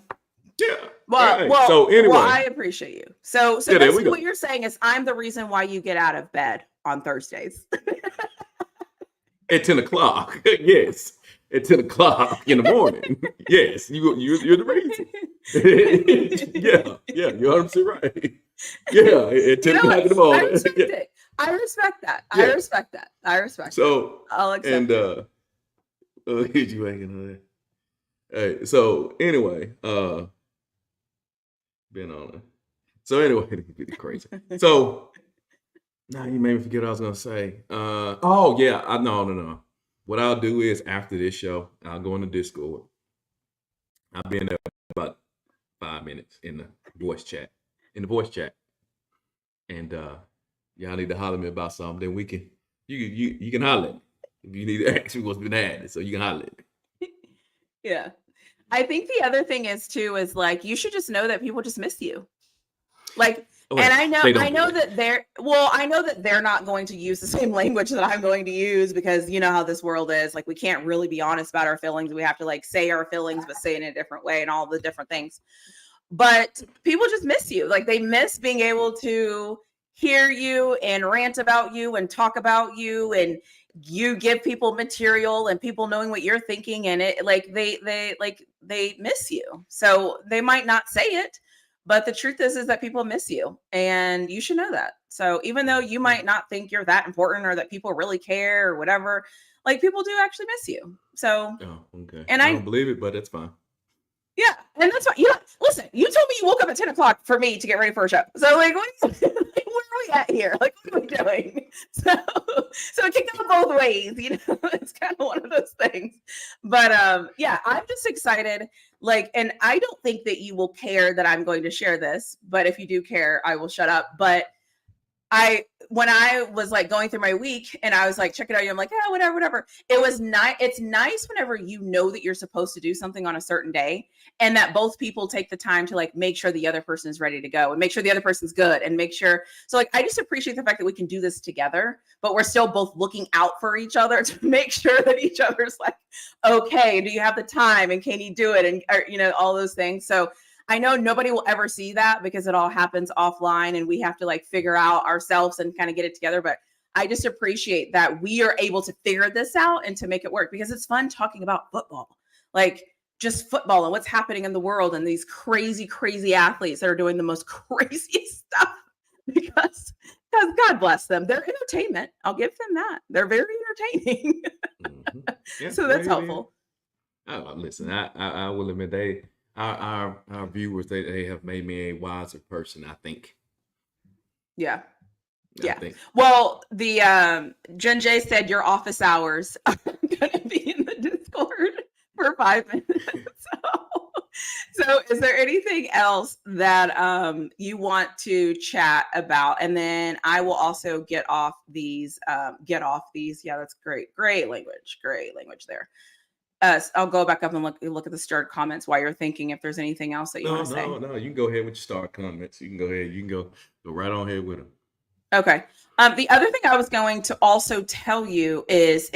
Yeah. Well, So anyway, well, I appreciate you. So Yeah, there we basically go. what you're saying is I'm the reason why you get out of bed on Thursdays. At 10 o'clock, yes. At 10 o'clock in the morning, yes. You're the reason. yeah, you're 100% right. Yeah, at 10 o'clock in the I morning. respect Yeah. it. I respect that. Yeah. I respect that. So I'll accept and it. did you hanging on there? Hey, so anyway, been on it. So anyway, it's crazy. So now you made me forget what I was gonna say. Oh yeah, no. What I'll do is after this show, I'll go in the Discord. I'll be in there about 5 minutes in the voice chat. And y'all need to holler at me about something. Then we can you can holler at me. If you need to ask me what's been added, so you can holler at me. Yeah. I think the other thing is too, is like, you should just know that people just miss you. Like, and I know that they're not going to use the same language that I'm going to use, because you know how this world is. Like, we can't really be honest about our feelings. We have to like say our feelings, but say it in a different way and all the different things. But people just miss you. Like, they miss being able to hear you and rant about you and talk about you, and you give people material and people knowing what you're thinking, and it like they miss you. So they might not say it, but the truth is that people miss you, and you should know that. So even though you might not think you're that important or that people really care or whatever, like, people do actually miss you. So okay. And I don't believe it, but that's fine. Yeah, and that's why. Listen, you told me you woke up at 10 o'clock for me to get ready for a show. So like, where are we at here? Like, what are we doing? So it can go both ways, you know. It's kind of one of those things. But yeah, I'm just excited. Like, and I don't think that you will care that I'm going to share this, but if you do care, I will shut up. But when I was like going through my week and I was like, check it out, I'm like, yeah, whatever. It was nice. It's nice whenever you know that you're supposed to do something on a certain day and that both people take the time to like make sure the other person is ready to go and make sure the other person's good and make sure. So like, I just appreciate the fact that we can do this together, but we're still both looking out for each other to make sure that each other's like, okay, do you have the time and can you do it? And, or, you know, all those things. So I know nobody will ever see that because it all happens offline and we have to like figure out ourselves and kind of get it together. But I just appreciate that we are able to figure this out and to make it work because it's fun talking about football, like just football and what's happening in the world and these crazy, crazy athletes that are doing the most craziest stuff because God bless them. They're entertainment. I'll give them that. They're very entertaining. Yeah, So that's helpful. Listen, I will admit our viewers they have made me a wiser person, I think. Yeah. I Yeah. think. Well, the Jen J said your office hours are gonna be in the Discord for 5 minutes. So is there anything else that you want to chat about? And then I will also get off these. Yeah, that's great. Great language there. I'll go back up and look at the starred comments while you're thinking if there's anything else that you want to say. No. You can go ahead with your start comments. You can go ahead. You can go right on ahead with them. Okay. The other thing I was going to also tell you is,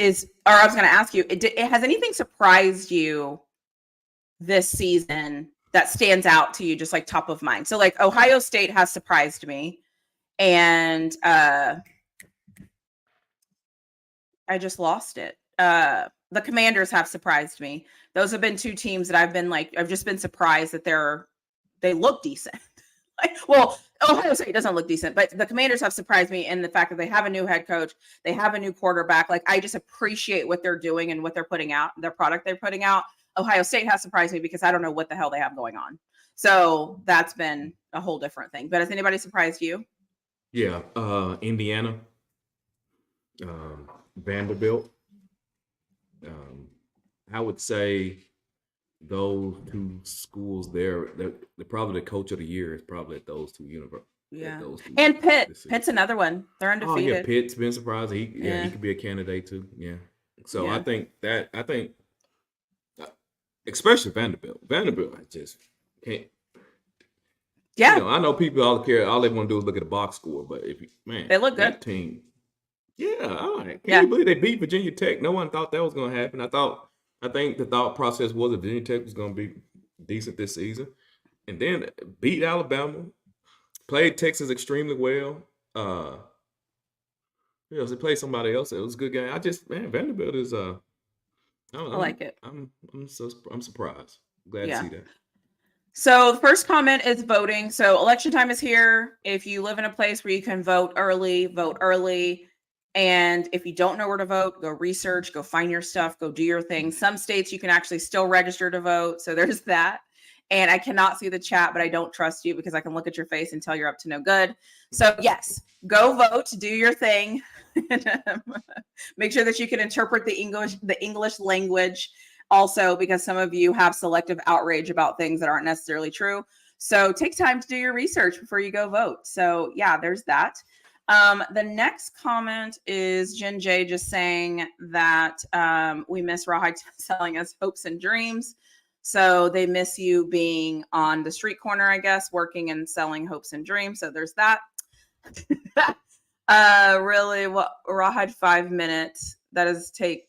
or I was going to ask you, has anything surprised you this season that stands out to you, just like top of mind? So like Ohio State has surprised me, and I just lost it. The Commanders have surprised me. Those have been two teams that I've just been surprised that they look decent. Well, Ohio State doesn't look decent, but the Commanders have surprised me in the fact that they have a new head coach, they have a new quarterback. Like, I just appreciate what they're doing and what they're putting out, their product they're putting out. Ohio State has surprised me because I don't know what the hell they have going on. So that's been a whole different thing. But has anybody surprised you? Yeah, Indiana, Vanderbilt. I would say those two schools there, they're probably the coach of the year is probably at those two universities. Yeah. And Pitt's another one. They're undefeated. Oh yeah, Pitt's been surprised. He could be a candidate too. Yeah. So yeah. I think especially Vanderbilt. I just can't. Yeah. You know, I know people all they want to do is look at the box score, but they look good. That team. Yeah, can you believe they beat Virginia Tech? No one thought that was going to happen. I think the thought process was that Virginia Tech was going to be decent this season, and then beat Alabama, played Texas extremely well. They played somebody else. It was a good game. Vanderbilt is I like it. I'm surprised. Glad to see that. So the first comment is voting. So election time is here. If you live in a place where you can vote early, vote early. And if you don't know where to vote, go research, go find your stuff, go do your thing. Some states you can actually still register to vote. So there's that. And I cannot see the chat, but I don't trust you because I can look at your face and tell you're up to no good. So yes, go vote, do your thing. Make sure that you can interpret the English language also, because some of you have selective outrage about things that aren't necessarily true. So take time to do your research before you go vote. So yeah, there's that. The next comment is Jen J just saying that we miss Rawhide selling us hopes and dreams. So they miss you being on the street corner, I guess, working and selling hopes and dreams. So there's that. Really, what Rawhide 5 minutes? That is take.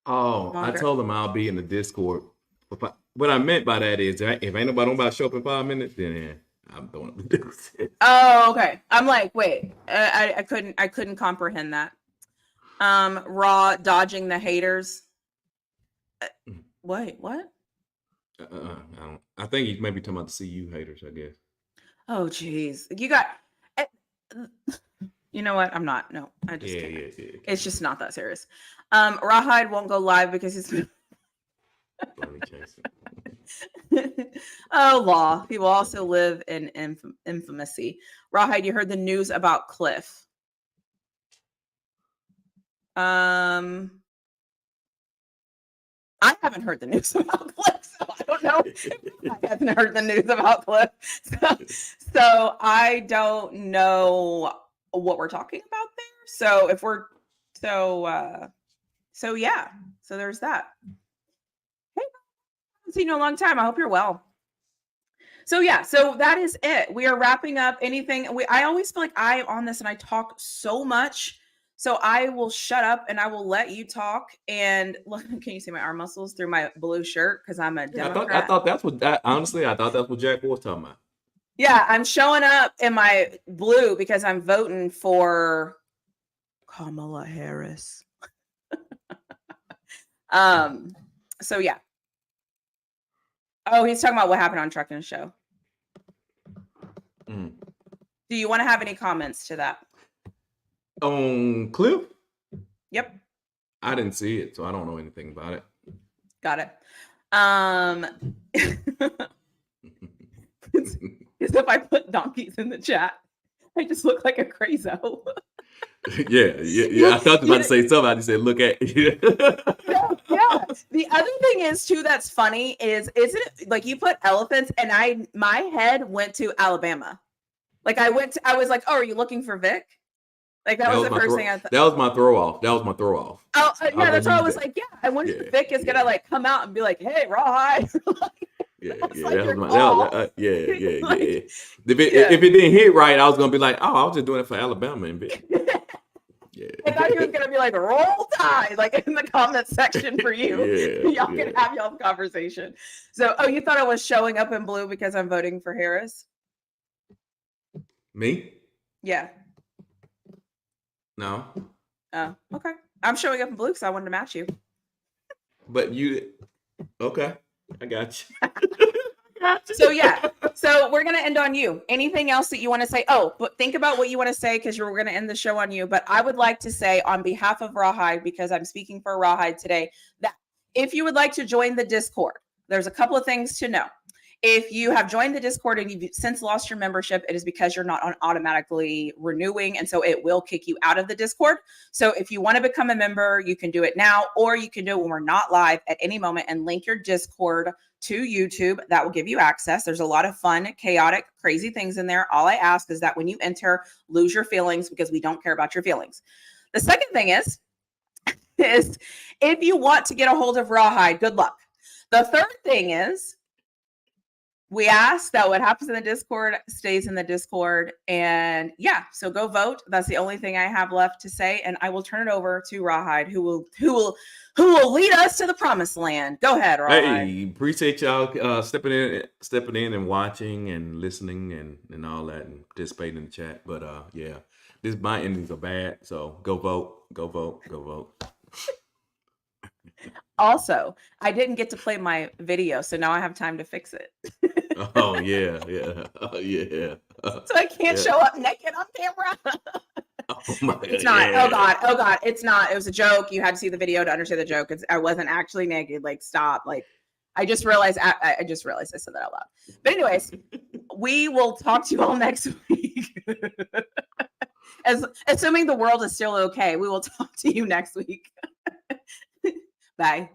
Oh, longer. I told them I'll be in the Discord. What I meant by that is, if ain't nobody about to show up in 5 minutes, then I'm throwing up the deuce. Oh, okay. I'm like, wait, I couldn't comprehend that. Raw dodging the haters. Wait, what? I think he's maybe talking about the CU haters, I guess. Oh, geez. You got. You know what? I'm not. No, I just can't. Yeah. It's just not that serious. Rawhide won't go live because he's. Oh, law. People also live in infamy. Rawhide, you heard the news about Cliff. I haven't heard the news about Cliff, so I don't know. I haven't heard the news about Cliff. So I don't know what we're talking about there. So if we're so yeah. So there's that. Hey, I haven't seen you in a long time. I hope you're well. So yeah, so that is it. We are wrapping up anything. I always feel like I'm on this and I talk so much. So I will shut up and I will let you talk. And look, can you see my arm muscles through my blue shirt? Because I'm a Yeah, I Democrat. thought that's what honestly, I thought that's what Jack was talking about. Yeah, I'm showing up in my blue because I'm voting for Kamala Harris. So yeah. Oh, he's talking about what happened on Truckin' Show. Mm. Do you want to have any comments to that? On Cliff? Yep. I didn't see it, so I don't know anything about it. Got it. Because if I put donkeys in the chat, I just look like a crazo. Yeah. I thought you were about to say something. I just said, look at Yeah. The other thing is too that's funny is isn't it like you put elephants and my head went to Alabama. Like I was like, oh, are you looking for Vic? Like that was the first thing I thought. That was my throw off. Oh, yeah, that's why I was like, yeah. I wonder if Vic is gonna like come out and be like, hey, Rawhide. Yeah. Like, If it didn't hit right, I was gonna be like, oh, I was just doing it for Alabama and Vic. Yeah. I thought he was gonna be like, roll tide, like in the comment section for you. Y'all can have y'all's conversation. So, oh, you thought I was showing up in blue because I'm voting for Harris? Me? Yeah. No. Oh, okay. I'm showing up in blue because I wanted to match you. But you, okay, I got you. So yeah, so we're gonna end on you. Anything else that you want to say? Oh, but think about what you want to say because we're gonna end the show on you. But I would like to say on behalf of Rawhide, because I'm speaking for Rawhide today, that if you would like to join the Discord, there's a couple of things to know. If you have joined the Discord and you've since lost your membership, it is because you're not automatically renewing. And so it will kick you out of the Discord. So if you want to become a member, you can do it now, or you can do it when we're not live at any moment and link your Discord to YouTube. That will give you access. There's a lot of fun, chaotic, crazy things in there. All I ask is that when you enter, lose your feelings because we don't care about your feelings. The second thing is if you want to get a hold of Rawhide, good luck. The third thing is, we ask that what happens in the Discord stays in the Discord. And yeah, so go vote. That's the only thing I have left to say. And I will turn it over to Rawhide, who will lead us to the promised land. Go ahead, Rawhide. Hey, appreciate y'all stepping in and watching and listening and all that and participating in the chat. But yeah, my endings are bad. So go vote. Also, I didn't get to play my video, so now I have time to fix it. Oh yeah. So I can't show up naked on camera. Oh my It's not. Yeah. Oh God. It's not. It was a joke. You had to see the video to understand the joke. I wasn't actually naked. Like, stop. Like, I just realized I said that out loud. But anyways, we will talk to you all next week. Assuming the world is still okay, we will talk to you next week. Bye.